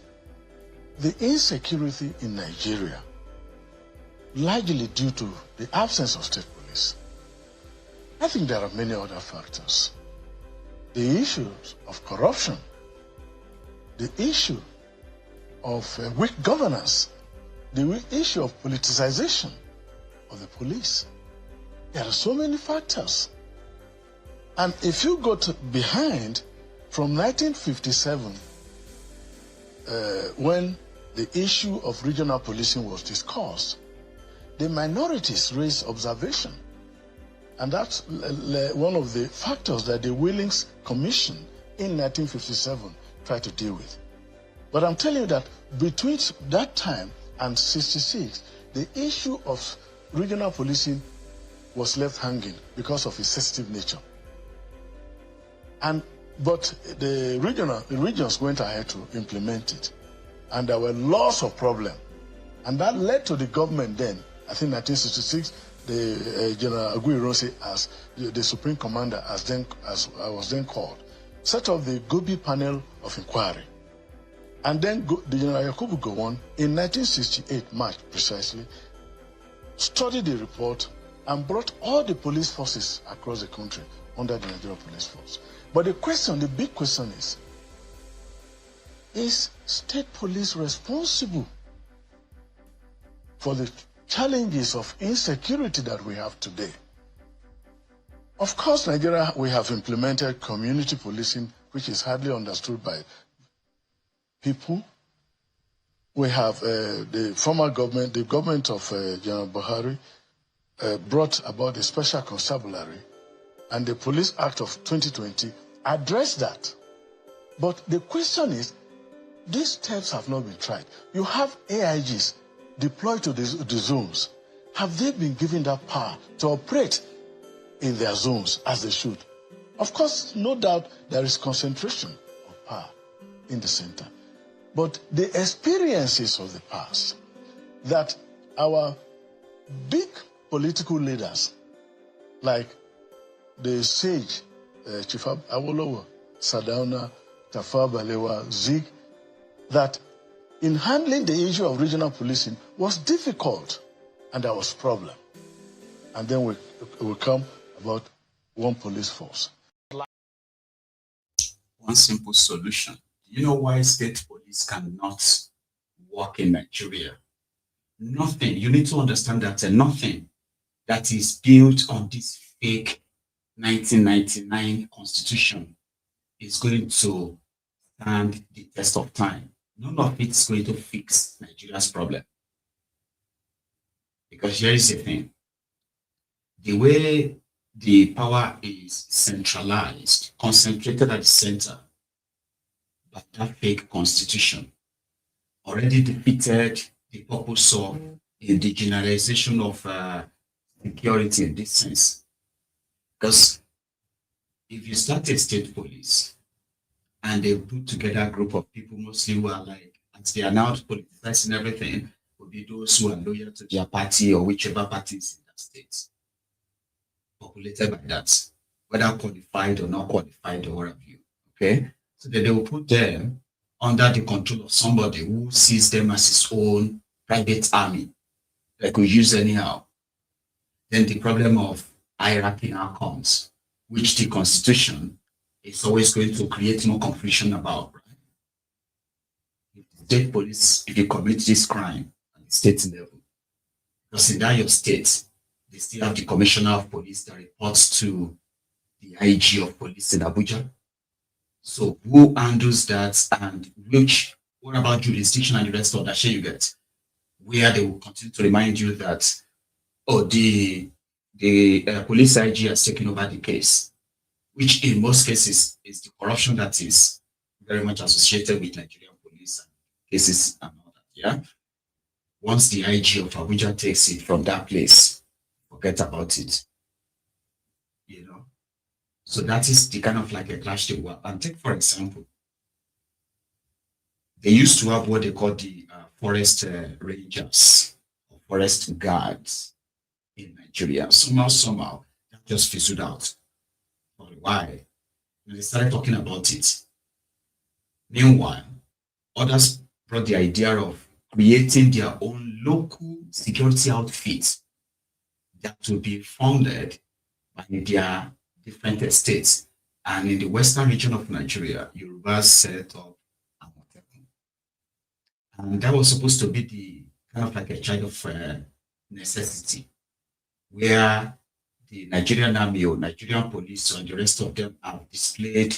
the insecurity in Nigeria largely due to the absence of state police? I think there are many other factors. The issues of corruption, the issue of weak governance, the issue of politicization of the police. There are so many factors. And if you go behind from 1957, when the issue of regional policing was discussed, the minorities raised observation. And that's one of the factors that the Willings Commission in 1957 tried to deal with. But I'm telling you that between that time and 66, the issue of regional policing was left hanging because of its sensitive nature. But the regions went ahead to implement it. And there were lots of problems. And that led to the government then, I think 1966, the General Aguiyi-Ironsi, as the Supreme Commander, as I was then called, set up the Gobi Panel of Inquiry. And then the General Yakubu Gowon, in 1968, March precisely, studied the report and brought all the police forces across the country under the Nigerian Police Force. But the big question is state police responsible for the challenges of insecurity that we have today? Of course, Nigeria, we have implemented community policing, which is hardly understood by people. we have the former government, the government of General Buhari, brought about the Special Constabulary, and the Police Act of 2020 addressed that. But the question is, these steps have not been tried. You have AIGs deployed to the zones. Have they been given that power to operate in their zones as they should? Of course, no doubt there is concentration of power in the center. But the experiences of the past that our big political leaders, like the sage Chief Awolowo, Sardauna, Tafawa Balewa, Zig, that in handling the issue of regional policing was difficult and there was problem. And then we come about one police force. One simple solution. Do you know why state police cannot work in Nigeria? Nothing. You need to understand that nothing that is built on this fake 1999 constitution is going to stand the test of time. None of it is going to fix Nigeria's problem. Because here is the thing. The way the power is centralized, concentrated at the center, but that fake constitution already defeated the purpose of the generalization of security in this sense. Because if you start a state police and they put together a group of people mostly who are like, as they are now politicizing everything, will be those who are loyal to their party or whichever party is in that state, populated by that, whether qualified or not qualified or what have you. Okay? So that they will put them under the control of somebody who sees them as his own private army that could use anyhow. Then the problem of hierarchy now comes, which the constitution is always going to create more confusion about. Right? If the state police, if you commit this crime at the state level, because in that your state, they still have the commissioner of police that reports to the IG of police in Abuja. So who handles that, and what about jurisdiction and the rest of that shit you get? Where they will continue to remind you that, oh, the police IG has taken over the case, which in most cases is the corruption that is very much associated with Nigerian police and cases and all that, yeah? Once the IG of Abuja takes it from that place, forget about it, you know? So that is the kind of like a clash they were. And take, for example, they used to have what they call the forest rangers, or forest guards in Nigeria. Somehow, that just fizzled out. Why? And they started talking about it. Meanwhile, others brought the idea of creating their own local security outfits that will be funded by their different estates. And in the western region of Nigeria, Yorubas set up Amotekun. And that was supposed to be the kind of like a child of necessity, where the Nigerian army or Nigerian police and the rest of them have displayed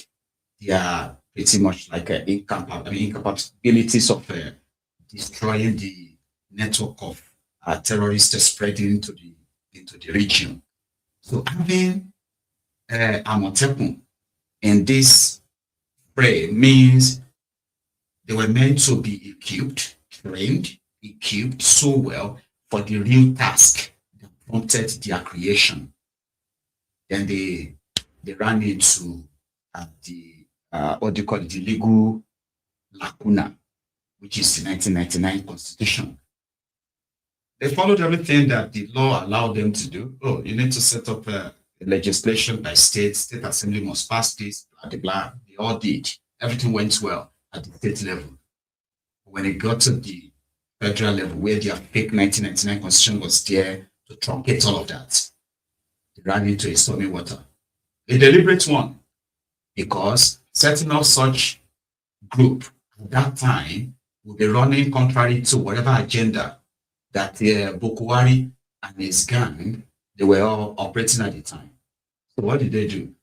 their pretty much like incapabilities of destroying the network of terrorists spreading into the region. So having Amotekun in this fray means they were meant to be equipped, trained, equipped so well for the real task that prompted their creation. Then they ran into the what do you call it, the legal lacuna, which is the 1999 Constitution. They followed everything that the law allowed them to do. Oh, you need to set up legislation by state assembly must pass this, blah, blah, blah. They all did. Everything went well at the state level. When it got to the federal level, where their fake 1999 Constitution was there to truncate all of that, they ran into a stormy water. A deliberate one, because setting up such group at that time would be running contrary to whatever agenda that Bokwari and his gang, they were all operating at the time. So what did they do?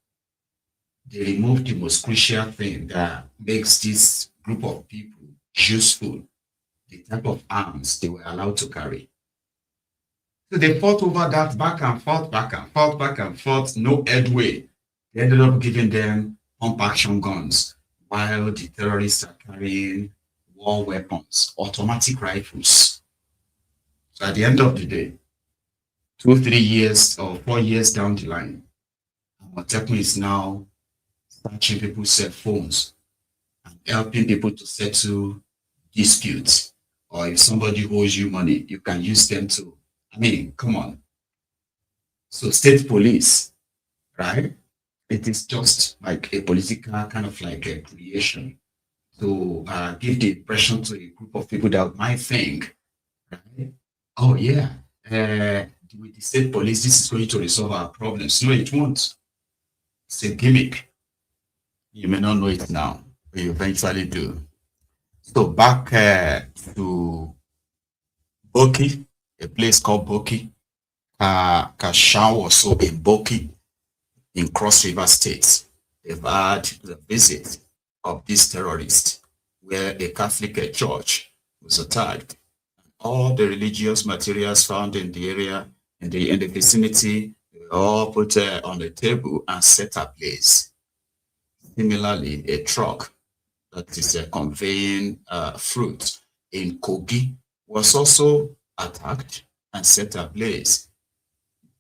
They removed the most crucial thing that makes this group of people useful. the type of arms they were allowed to carry. So they fought over that back and forth, back and forth, back and forth, no headway. They ended up giving them pump action guns while the terrorists are carrying war weapons, automatic rifles. So at the end of the day, 2, 3 years or 4 years down the line, Amotekun is now searching people's cell phones and helping people to settle disputes. Or if somebody owes you money, you can use them to, I mean, come on. So state police, right? It is just like a political kind of like a creation to give the impression to a group of people that might think, right? Oh yeah, with the state police, this is going to resolve our problems. No, it won't. It's a gimmick. You may not know it now, but you eventually do. So back to Boki, a place called Boki. Kashan was so in Boki, in Cross River State. They've had the visit of these terrorists, where a Catholic church was attacked. All the religious materials found in the area, in the vicinity, were all put on the table and set ablaze. Similarly, a truck that is conveying fruit in Kogi was also attacked and set ablaze.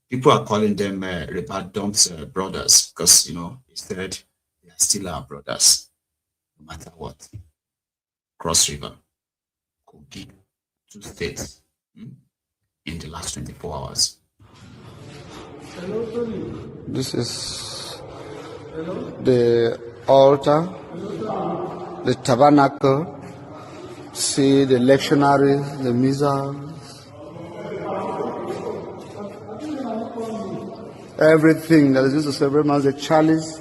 People are calling them Rebadom's brothers because, you know, instead they are still our brothers, no matter what. Cross River, Kogi, 2 states in the last 24 hours. This is the altar, the tabernacle. See the lectionaries, the missiles, everything that is used to celebrate Mass, the chalice,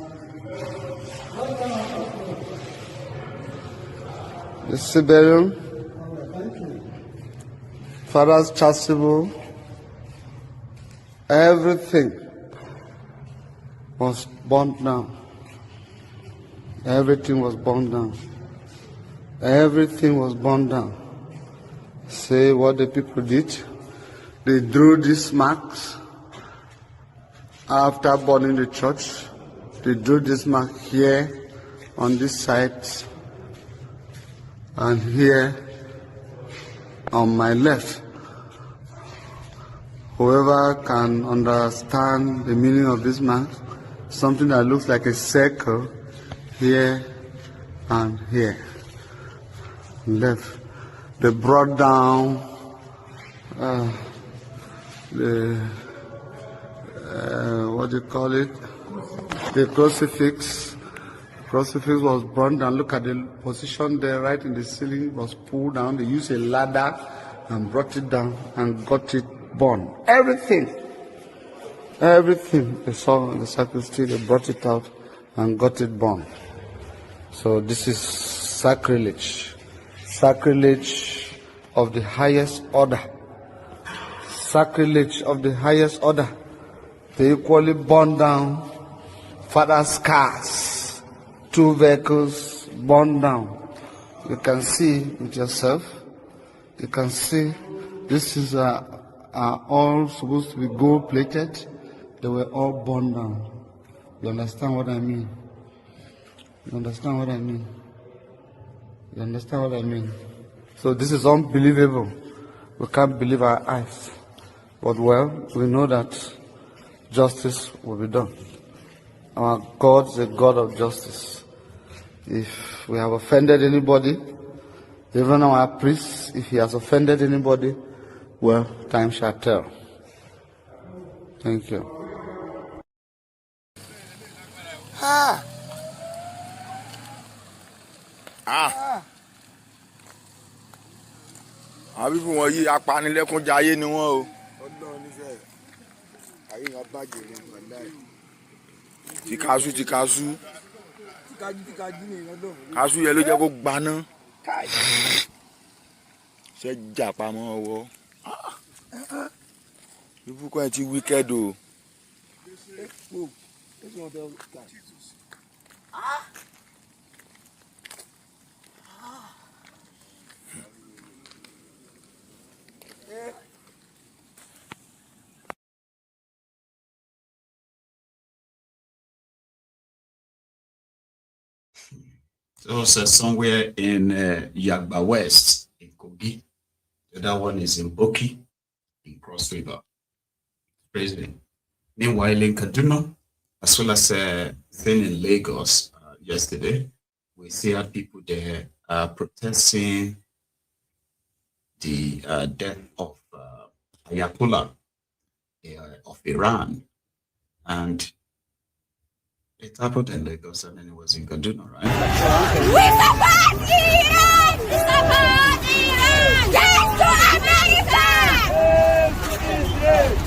the Siberian, Father's chasuble, everything was burnt down. Everything was burned down. Everything was burned down. Say what the people did. They drew these marks after burning the church. They drew this mark here on this side and here on my left. Whoever can understand the meaning of this mark, something that looks like a circle here and here. Left. They brought down what do you call it? The crucifix. Crucifix was burned down. Look at the position there, right in the ceiling. It was pulled down. They used a ladder and brought it down and got it burned. Everything. Everything they saw in the sacristy, they brought it out and got it burned. So this is sacrilege. Sacrilege of the highest order. Sacrilege of the highest order. They equally burned down Father's cars. 2 vehicles burned down. You can see with yourself. You can see this is all supposed to be gold plated. They were all burned down. You understand what I mean? You understand what I mean? You understand what I mean? So this is unbelievable. We can't believe our eyes. But well, we know that justice will be done. Our God is a God of justice. If we have offended anybody, even our priest, if he has offended anybody, well, time shall tell. Thank you. Àwọn bíbí wọn yìí apanilẹ́kúnjayé ni wọ́n o. Ọlọ́run nífẹ̀ẹ́ ayé wọn bàjẹ́ ní ìgbàláyé. Tìkasú. Tìkájú ni Ọlọ́run. Kású yẹn ló jẹ́ kó gbaná. Ṣé jà pamọ́ ọwọ́? Ibùkún ẹ̀ ti wíkẹ́dì o. Also somewhere in Yagba West, in Kogi. The other one is in Boki, in Cross River. President. Meanwhile, in Kaduna, as well as thing in Lagos yesterday, we see how people there protesting the death of Ayatollah of Iran. And it happened in Lagos and then it was in Kaduna, right? We support Iran! We support Iran! Yes to America!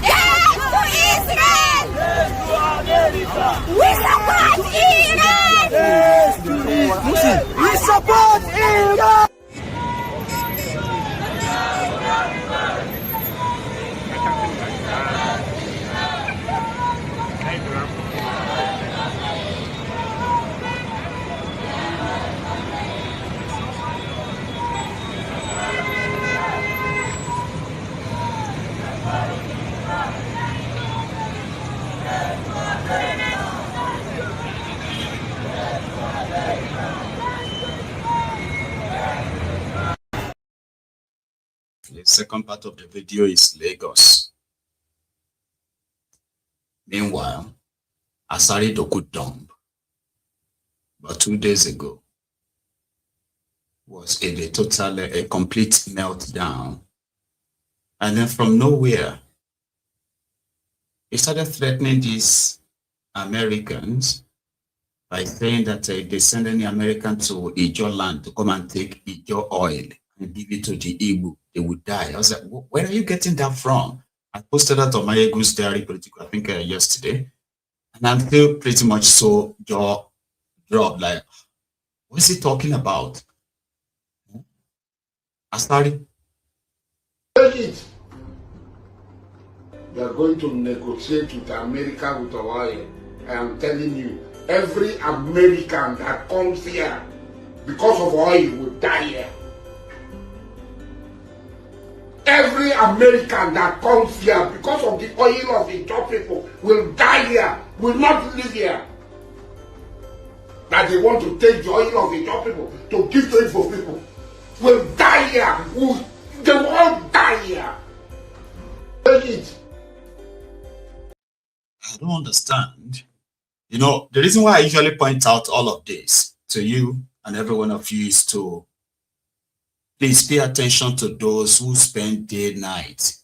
Yes to Israel! Yes to America! We support Iran! Yes to Israel! We support Iran! The second part of the video is Lagos. Meanwhile, Asari Doku dump, but 2 days ago, was in a complete meltdown. And then from nowhere, he started threatening these Americans by saying that if they send any American to Ijo land to come and take Ijo oil and give it to the Igbo, they would die. I was like, where are you getting that from? I posted that on my Eagles Diary Political, I think yesterday. And I'm still pretty much so jaw dropped, like, what is he talking about? I started. Take it. They are going to negotiate with America with Oil. I am telling you, every American that comes here because of oil will die here. Every American that comes here because of the oil of the top people will die here, will not live here. That they want to take the oil of the top people to give to Igbo people will die here. They will all die here. Take it. I don't understand. You know, the reason why I usually point out all of this to you and every one of you is to please pay attention to those who spend day and night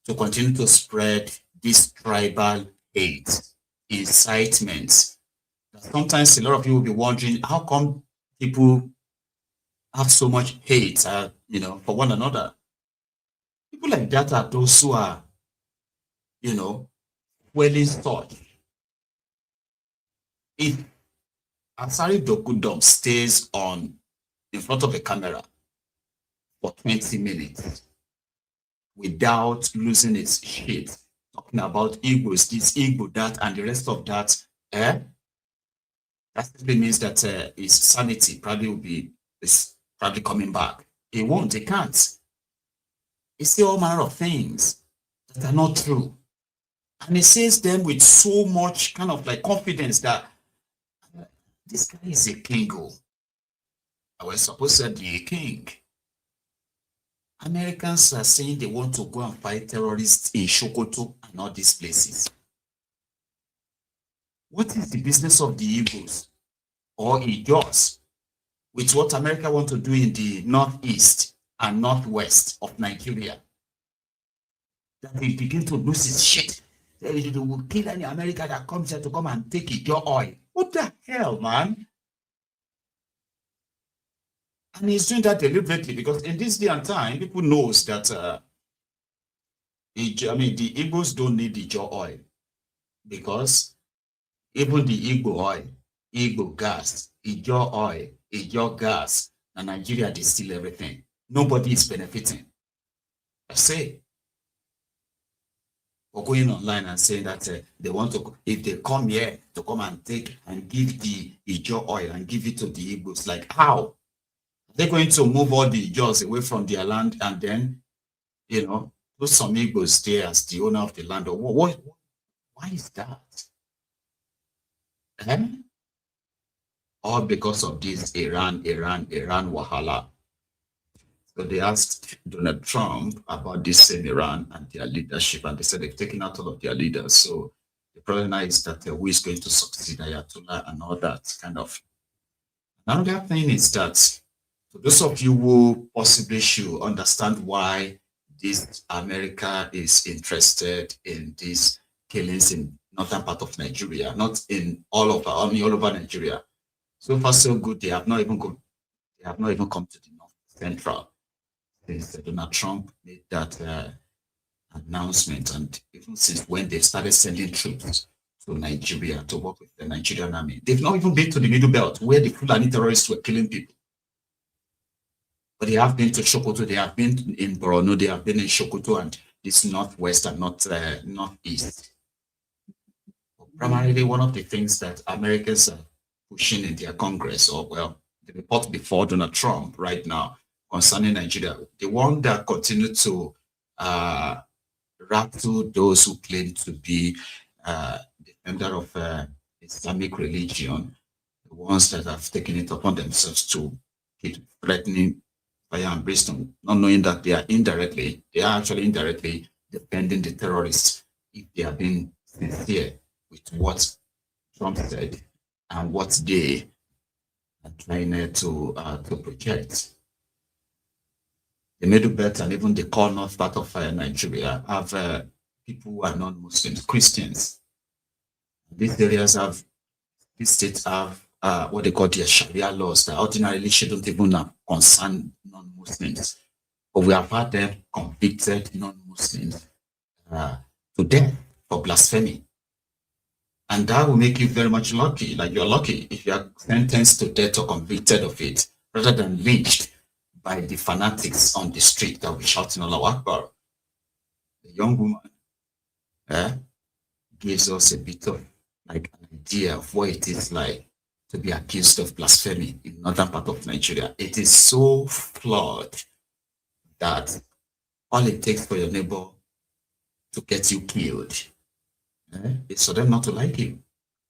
to continue to spread this tribal hate, incitement. Sometimes a lot of you will be wondering, how come people have so much hate, you know, for one another? People like that are those who are, you know, welling such. If Asari Dokudom stays on in front of a camera for 20 minutes without losing its shit, talking about Igbos, this Igbo, that, and the rest of that, that simply means that his sanity probably will be probably coming back. It won't, it can't. He says all manner of things that are not true. And he says them with so much kind of like confidence that this guy is a king. I was supposed to be a king. Americans are saying they want to go and fight terrorists in Sokoto and all these places. What is the business of the Igbos or Ijos with what America want to do in the northeast and northwest of Nigeria? That they begin to lose its shit. They will kill any American that comes here to come and take Ijo oil. What the hell, man? And he's doing that deliberately because in this day and time, people knows that the Igbos don't need Ijo oil because even the Igbo oil, Igbo gas, Ijo oil, Ijo gas, and Nigeria, they steal everything. Nobody is benefiting. I say, or going online and saying that they want to, if they come here to come and take and give the Ijo oil and give it to the Igbos, like how? They're going to move all the Ijos away from their land and then, you know, put some Igbos there as the owner of the land. Or why is that? all because of this Iran wahala. So they asked Donald Trump about this same Iran and their leadership, and they said they've taken out all of their leaders. So the problem now is that who is going to succeed Ayatollah and all that kind of. Another thing is that for those of you who possibly should understand why this America is interested in these killings in northern part of Nigeria, not in all over Nigeria. So far, so good. They have not even come to the North Central since Donald Trump made that announcement, and even since when they started sending troops to Nigeria to work with the Nigerian army. They've not even been to the Middle Belt where the Fulani terrorists were killing people. But they have been to Sokoto, they have been in Borno, they have been in Sokoto and this northwest and northeast. Primarily, one of the things that Americans are pushing in their Congress, or well, the report before Donald Trump right now concerning Nigeria, the one that continue to rattle those who claim to be defender of Islamic religion, the ones that have taken it upon themselves to keep threatening fire and brimstone, not knowing that they are actually indirectly defending the terrorists if they are being sincere with what Trump said and what they are trying to project. The Middle Belt and even the core north part of Nigeria have people who are non-Muslims, Christians. These states have what they call their Sharia laws that ordinarily shouldn't even concern non-Muslims. But we have had them convicted non-Muslims to death for blasphemy. And that will make you very much lucky, like you're lucky if you are sentenced to death or convicted of it, rather than lynched by the fanatics on the street that will be shouting Allahu Akbar. The young woman gives us a bit of like an idea of what it is like to be accused of blasphemy in northern part of Nigeria. It is so flawed that all it takes for your neighbor to get you killed is for them not to like you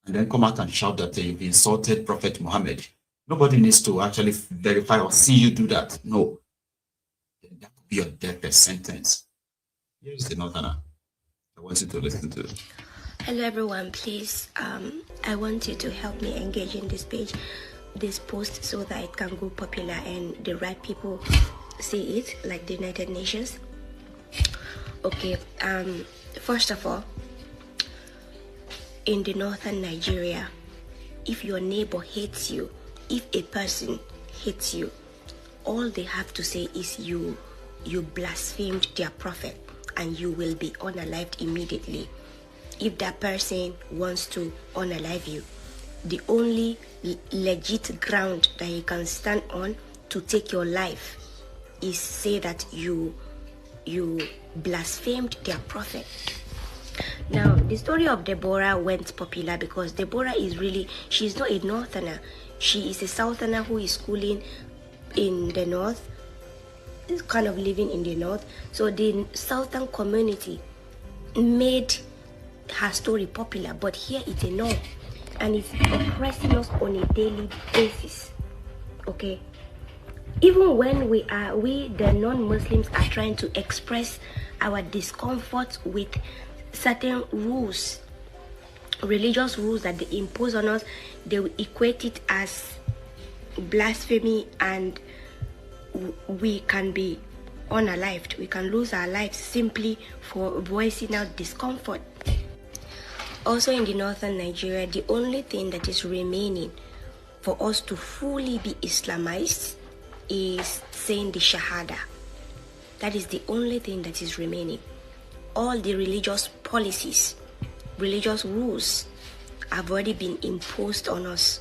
and then come out and shout that you've insulted Prophet Muhammad. Nobody needs to actually verify or see you do that. No. That could be your death sentence. Here's the northerner I want you to listen to. Hello everyone, please I want you to help me engage in this page, this post, so that it can go popular and the right people see it, like the United Nations. Okay, first of all, in the northern Nigeria, if your neighbor hates you, if a person hates you, all they have to say is you blasphemed their prophet and you will be unalived immediately. If that person wants to unalive you, the only legit ground that you can stand on to take your life is say that you blasphemed their prophet. Now, the story of Deborah went popular because Deborah she's not a northerner. She is a southerner who is schooling in the north, is kind of living in the north. So the southern community made her story popular, but here it's a north and it's oppressing us on a daily basis. Okay, even when we the non-Muslims are trying to express our discomfort with certain rules, religious rules that they impose on us, they will equate it as blasphemy and we can be unalived. We can lose our lives simply for voicing out discomfort. Also in the northern Nigeria, the only thing that is remaining for us to fully be Islamized is saying the Shahada. That is the only thing that is remaining. All the religious policies, religious rules have already been imposed on us.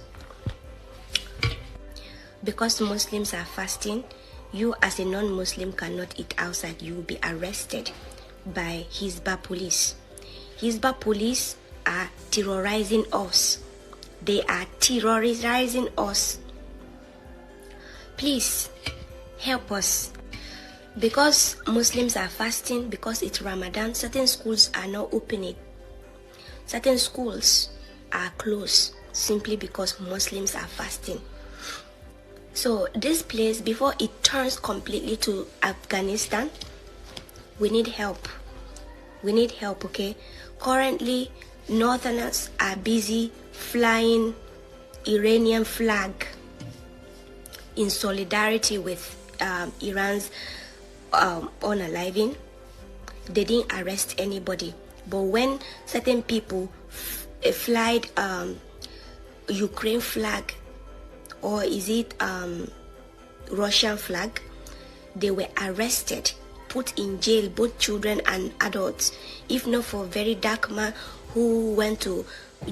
Because Muslims are fasting, you as a non-Muslim cannot eat outside. You will be arrested by Hizbah police. Hizbah police are terrorizing us. They are terrorizing us. Please help us. Because Muslims are fasting, because it's Ramadan, certain schools are not opening. Certain schools are closed. simply because Muslims are fasting. So this place, before it turns completely to Afghanistan, we need help. We need help, okay? Currently, Northerners are busy flying Iranian flag in solidarity with Iran's unaliving. They didn't arrest anybody. But when certain people flied Ukraine flag, or is it Russian flag, they were arrested, put in jail, both children and adults. If not for a very dark man who went to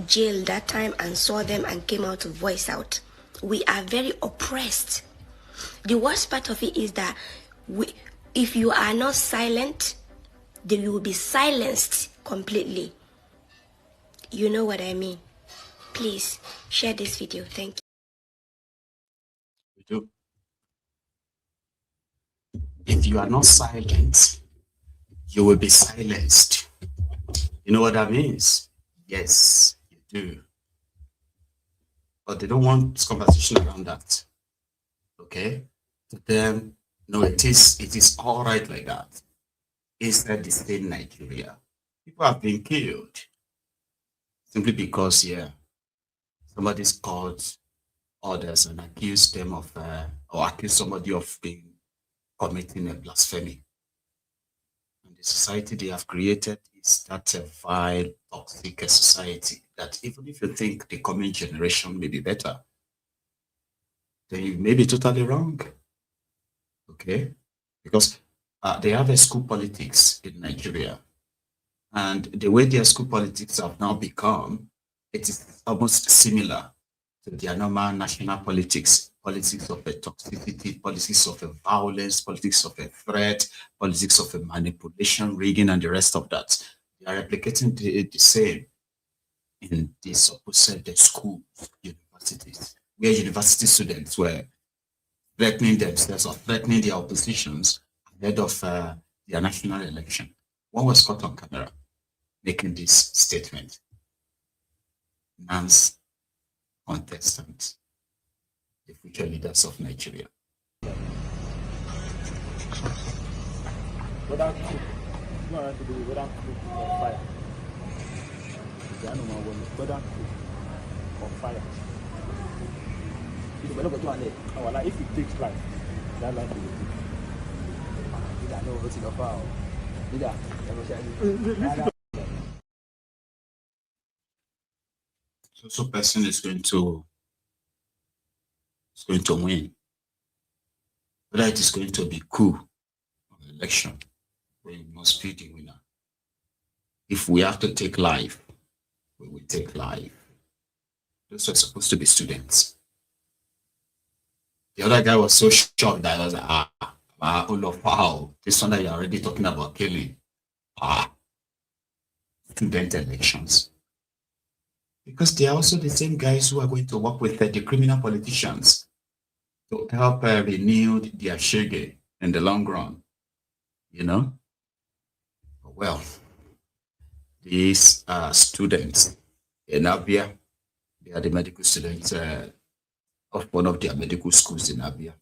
jail that time and saw them and came out to voice out. We are very oppressed. The worst part of it is that if you are not silent, then you will be silenced completely. You know what I mean? Please share this video. Thank you. We do. If you are not silent, you will be silenced. You know what that means? Yes, you do. But they don't want conversation around that. Okay? To them, no, it is all right like that. Instead, they stay in Nigeria. People have been killed simply because, somebody's called others and accused them of, or accused somebody of committing a blasphemy. And the society they have created is that vile, toxic society that even if you think the coming generation may be better, then you may be totally wrong. Okay? Because they have a school politics in Nigeria. And the way their school politics have now become, it is almost similar to their normal national politics. Politics of a toxicity, politics of a violence, politics of a threat, politics of a manipulation, rigging, and the rest of that. They are replicating the same in the supposed schools, universities, where university students were threatening themselves or threatening their oppositions ahead of their national election. One was caught on camera making this statement. Nan's contestant, the future leaders of Nigeria. Whether cook, you want to do whether cook or fire. Whether cook or fire. If it takes life, that life will be. So person is going to win. Whether it is going to be coup of election, we must be the winner. If we have to take life, we will take life. Those are supposed to be students. The other guy was so shocked that I was like, Oloye, this one that you're already talking about killing. Student elections. Because they are also the same guys who are going to work with the criminal politicians to help renew their shege in the long run. You know? Well, these students in Abia, they are the medical students of one of their medical schools in Abia.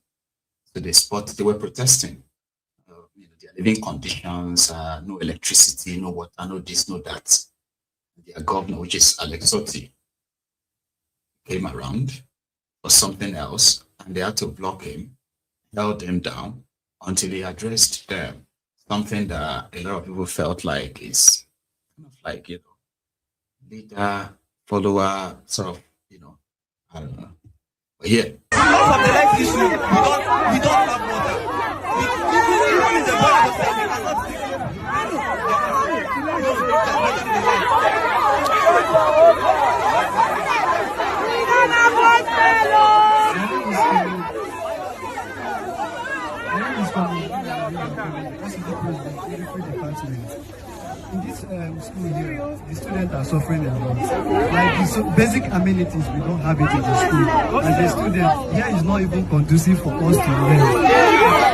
So they were protesting. Their living conditions, no electricity, no water, no this, no that. Their governor, which is Alexoti, came around for something else, and they had to block him, held him down until he addressed them. Something that a lot of people felt like is kind of like, leader, follower, sort of, I don't know. But yeah. Because of the life issue, we don't have water. Even in the in this school here, the students are suffering a lot. Like the basic amenities, we don't have it in the school. As a student, here is not even conducive for us to learn.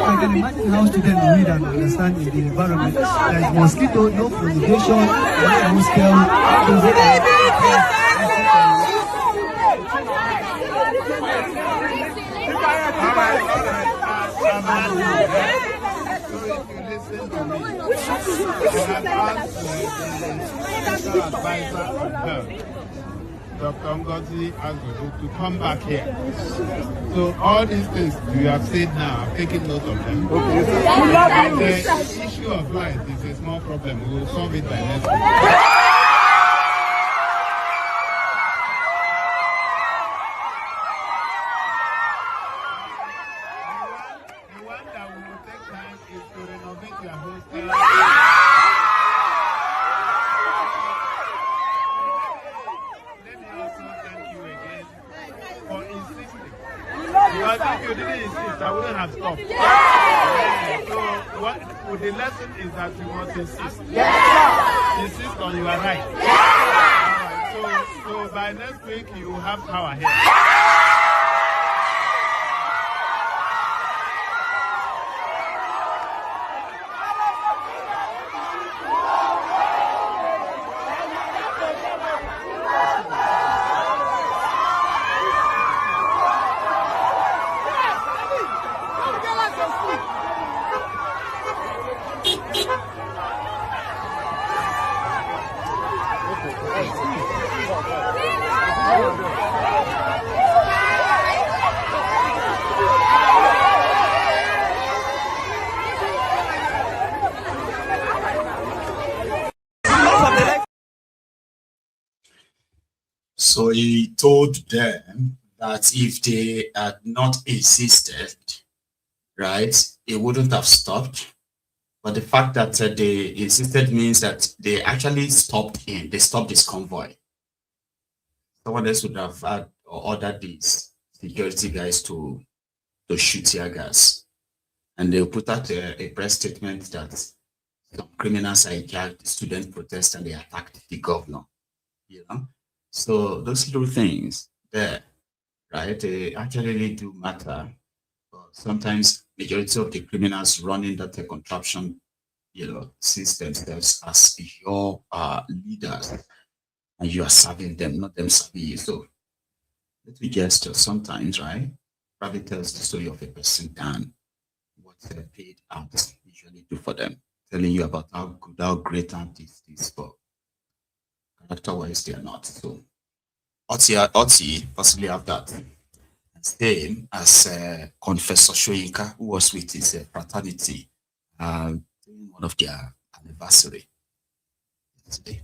I can imagine how students read and understand in the environment. There is mosquito, no fumigation, no mosquito. listen to me, I have asked the special advisor on health, Dr. Ngozi Azubu, to come back here. So all these things you have said now, I've taken note of them. Okay. The issue of light is a small problem. We will solve it by next week. The lesson is that you must insist. Insist on your right. Right. So by next week you will have power here. So he told them that if they had not insisted, right, it wouldn't have stopped. But the fact that they insisted means that they actually stopped him. They stopped this convoy. Someone else would have had or ordered these security guys to shoot tear gas. And they put out a press statement that some criminals hijacked student protest and they attacked the governor. You know? So those little things there, right, they actually really do matter. But sometimes majority of the criminals running that contraption, see themselves as your leaders, and you are serving them, not them serving you. So little gesture sometimes, right, probably tells the story of a person than what paid artists usually do for them, telling you about how good, how great artists is, but character-wise, they are not. So, Oti possibly have that. Same as Confessor Shoyinka, who was with his fraternity during one of their anniversary today.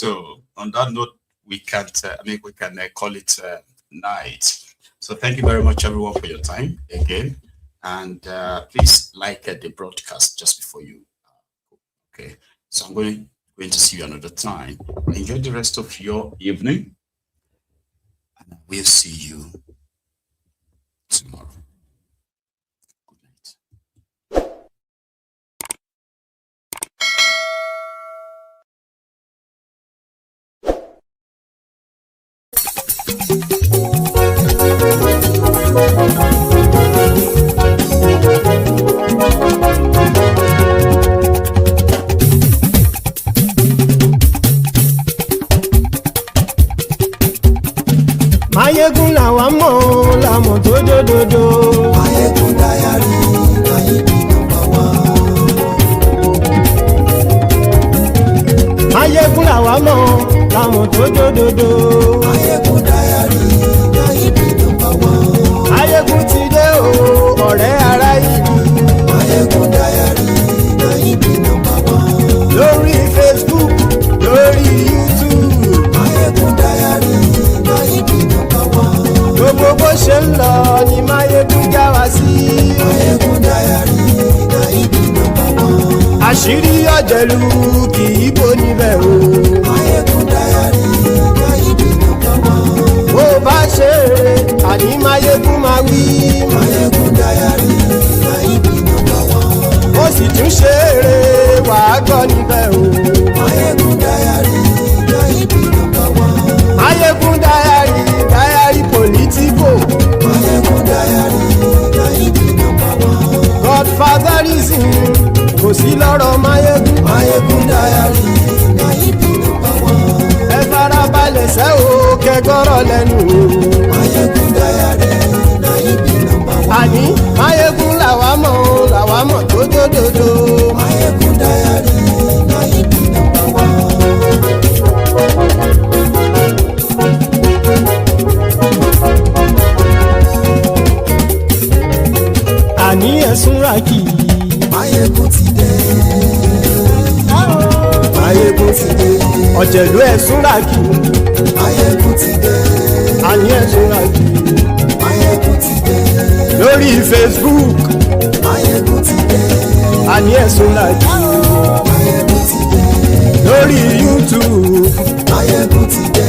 So on that note, we can't. We can call it night. So thank you very much, everyone, for your time again, and please like the broadcast just before you. Okay. So I'm going to see you another time. Enjoy the rest of your evening, and we'll see you tomorrow. Mayegun làwa mọ̀ làmọ̀ tó dòdòdò. Mayegun dayari Mayebi number one. Mayegun làwa mọ̀ làmọ̀ tó dòdòdò. Mayegun dayari Mayebi number one. Mayegun ti dé o ọ̀rẹ́ ará ìlú. Mayegun dayari Mayebi number one. Lórí Facebook lórí YouTube. Mayegun dayari Mayebi number one. Gbogbo bó ṣe ń lọ ni Mayegun já wa sí. Mayegun dayari Mayebi number one. Àṣírí ọ̀jẹ̀lú kì í bò níbẹ̀ o. Mayegun dayari Mayebi number one. Bó bá ṣe eré àní Mayegun máa wí. Mayegun dayari Mayebi number one. Ó sì tún ṣe eré wàá gbọ́ níbẹ̀ o. Mayegun dayari Mayebi number one. Mayegun dayari Political. Mayegun dayari Mayebi number one. Godfatherism kò sí lọ́rọ̀ Mayegun. Mayegun dayari Mayebi number one. Ẹ farabalẹ̀ sẹ́ o kẹgọ́rọ̀ lẹ́nu o. Mayegun dayari Mayebi number one. Àní Mayegun làwa mọ̀ tó dòdòdò. Mayegun dayari Mayebi number one. Àní ẹ̀sùn ràkì. Mayegun ti dé. Mayegun ti dé. Ọ̀jẹ̀lú ẹ̀sùn ràkì. Mayegun ti dé. Àní ẹ̀sùn ràkì. Mayegun ti dé. Lórí Facebook. Mayegun ti dé. Àní ẹ̀sùn ràkì. Mayegun ti dé. Lórí YouTube. Mayegun ti dé.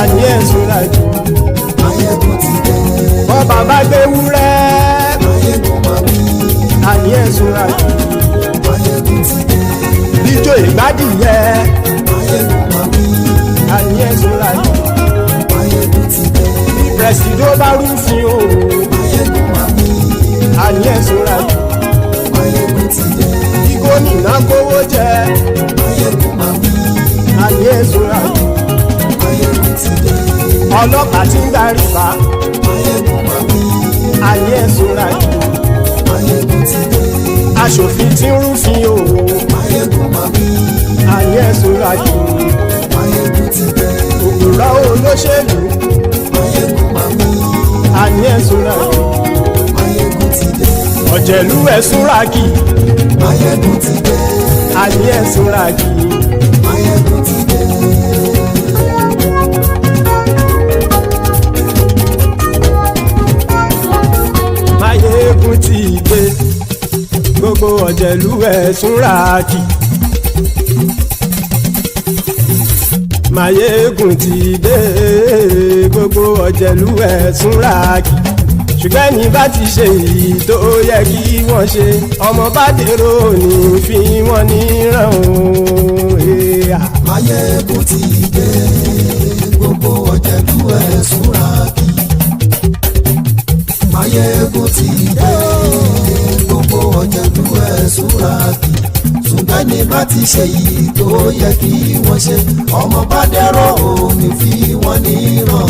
Àní ẹ̀sùn ràkì. Mayegun ti dé. Bọ́ bàbá gbé wúrẹ́. Àní ẹ̀sùn ràjù. Mayegun ti dé. Ijó ìgbádìyẹ. Mayegun máa wí. Àní ẹ̀sùn ràjù. Mayegun ti dé. Pẹ̀sìdó bá rúfin o. Mayegun máa wí. Àní ẹ̀sùn ràjù. Mayegun ti dé. Kí gómìnà kówó jẹ. Mayegun máa wí. Àní ẹ̀sùn ràjù. Mayegun ti dé. Ọlọ́pàá ti ń darí bá. Mayegun máa wí. Àní ẹ̀sùn ràjù. Mayegun ti dé. Aṣòfin tí ń rúfin o. Mayegun máa wí. Àní ẹ̀sùn ràjù. Mayegun ti dé. Òpùrọ́ olóṣèlú. Mayegun máa wí. Àní ẹ̀sùn ràjù. Mayegun ti dé. Ọ̀jẹ̀lú ẹ̀sùn ràkì. Mayegun ti dé. Àní ẹ̀sùn ràkì. Mayegun ti dé. Mayegun ti dé. Gbogbo ọ̀jẹ̀lú ẹ̀sùn ràkì. Mayegun ti dé. Gbogbo ọ̀jẹ̀lú ẹ̀sùn ràkì. Ṣùgbọ́n ní bá ti ṣe èyí tó yẹ kí wọ́n ṣe, ọmọ bá dèrò ní fi wọ́n níran o. Mayegun ti dé. Gbogbo ọ̀jẹ̀lú ẹ̀sùn ràkì. Mayegun ti dé. Gbogbo ọ̀jẹ̀lú ẹ̀sùn ràkì. Ṣùgbọ́n ní bá ti ṣe yìí tó yẹ kí wọ́n ṣe, ọmọ bá dẹ́rọ̀ òní fi wọ́n níran.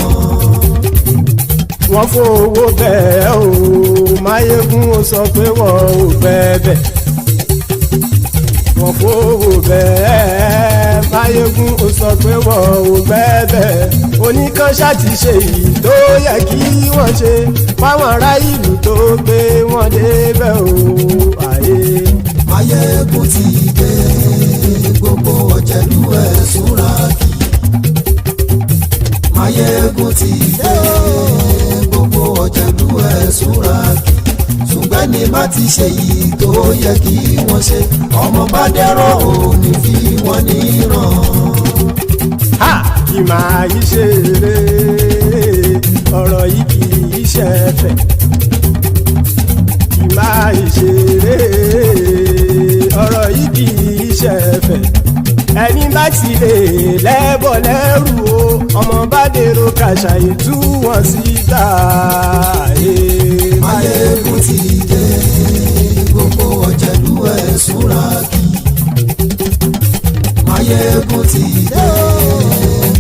Wọ́n fowó bẹ́ẹ̀ o. Mayegun ó sọ pé wọ́n ò fẹ́ bẹ̀. Wọ́n fowó bẹ́ẹ̀. Mayegun ó sọ pé wọ́n ò fẹ́ bẹ̀. Oníkan ṣáàtì ṣe yìí tó yẹ kí wọ́n ṣe fáwọn ará ìlú tó gbé wọn débẹ̀ o. Mayegun ti dé. Gbogbo ọ̀jẹ̀lú ẹ̀sùn ràkì. Máyégún ti dé gbogbo ọ̀jẹ̀lú ẹ̀ súnra kì ṣùgbọ́n ní má ti ṣe yìí tó yẹ kí wọ́n ṣe ọmọ bá dẹ́rọ̀ ò ní fi wọ́n níran. Kì máa yí ṣe eré ọ̀rọ̀ yìí kì í ṣe ẹ̀fẹ̀. Kì máa yí ṣe eré ọ̀rọ̀ yìí kì í ṣe ẹ̀fẹ̀. Ẹni bá ti lè lẹ́bọ̀ lẹ́rù o ọmọ bá dèrò kàṣàyè tú wọn síta. Máyégún ti dé gbogbo ọ̀jẹ̀lú ẹ̀ súnra kì. Máyégún ti dé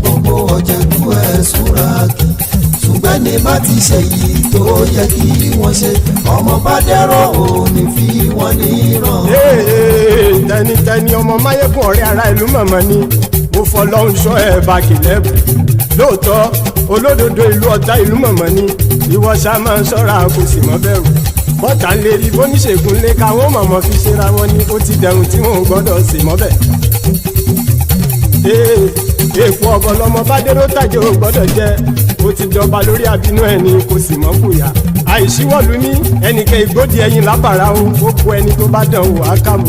gbogbo ọ̀jẹ̀lú ẹ̀ súnra kì. ṣùgbọ́n ní má ti ṣe yìí tó yẹ kí wọ́n ṣe ọmọ bá dẹ́rọ̀ ò ní fi wọ́n níran. tẹnitẹni ọmọ Máyégún ọ̀rẹ́ ara ìlú mọ̀mọ́ ni mo fọlọ́hún ṣọ́ ẹ̀ bá kìlẹ́bù lóòótọ́ olódodo ìlú ọ̀tá ìlú mọ̀mọ́ ni ìwọ ṣá máa ń ṣọ́ra kò sì mọ́ bẹ̀rù bọ́tà ń lè rí bóníṣègùn lé káwọn mọ̀mọ́ fi ṣera wọn ni ó ti dẹrùn tí wọn ò gbọ́dọ̀ sì mọ́ bẹ̀. èèpo ọ̀gọ̀ lọmọ bá dérò tàjẹ́ ò gbọ́dọ̀ jẹ́ ó ti jọba lórí àbínú ẹni kò sì mọ́ fòyà àìsíwọ́lu ní ẹnìkẹ́ ìgbódì ẹyin lábàrá o ó kó ẹni tó bá dán wò á kàmù.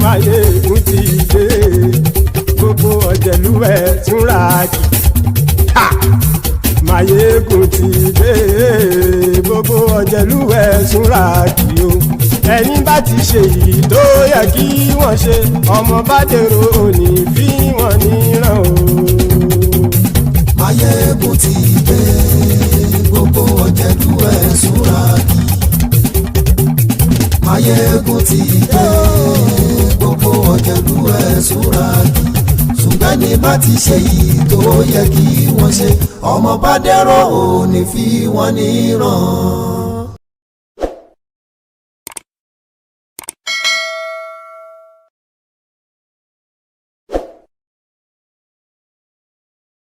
Máyégún ti dé gbogbo ọ̀jẹ̀lú ẹ̀ túnra kì. Máyégún ti dé gbogbo ọ̀jẹ̀lú ẹ̀ túnra kì o. Ẹni bá ti ṣe yìí tó yẹ kí wọ́n ṣe ọmọ bá dèrò òní fi wọ́n níran o. Máyégún ti dé gbogbo ọ̀jẹ̀lú ẹ̀ súnra kì. Máyégún ti dé gbogbo ọ̀jẹ̀lú ẹ̀ súnra kì. ṣùgbọ́n ní má ti ṣe yìí tó yẹ kí wọ́n ṣe ọmọ bá dẹ́rọ̀ ò ní fi wọ́n níran.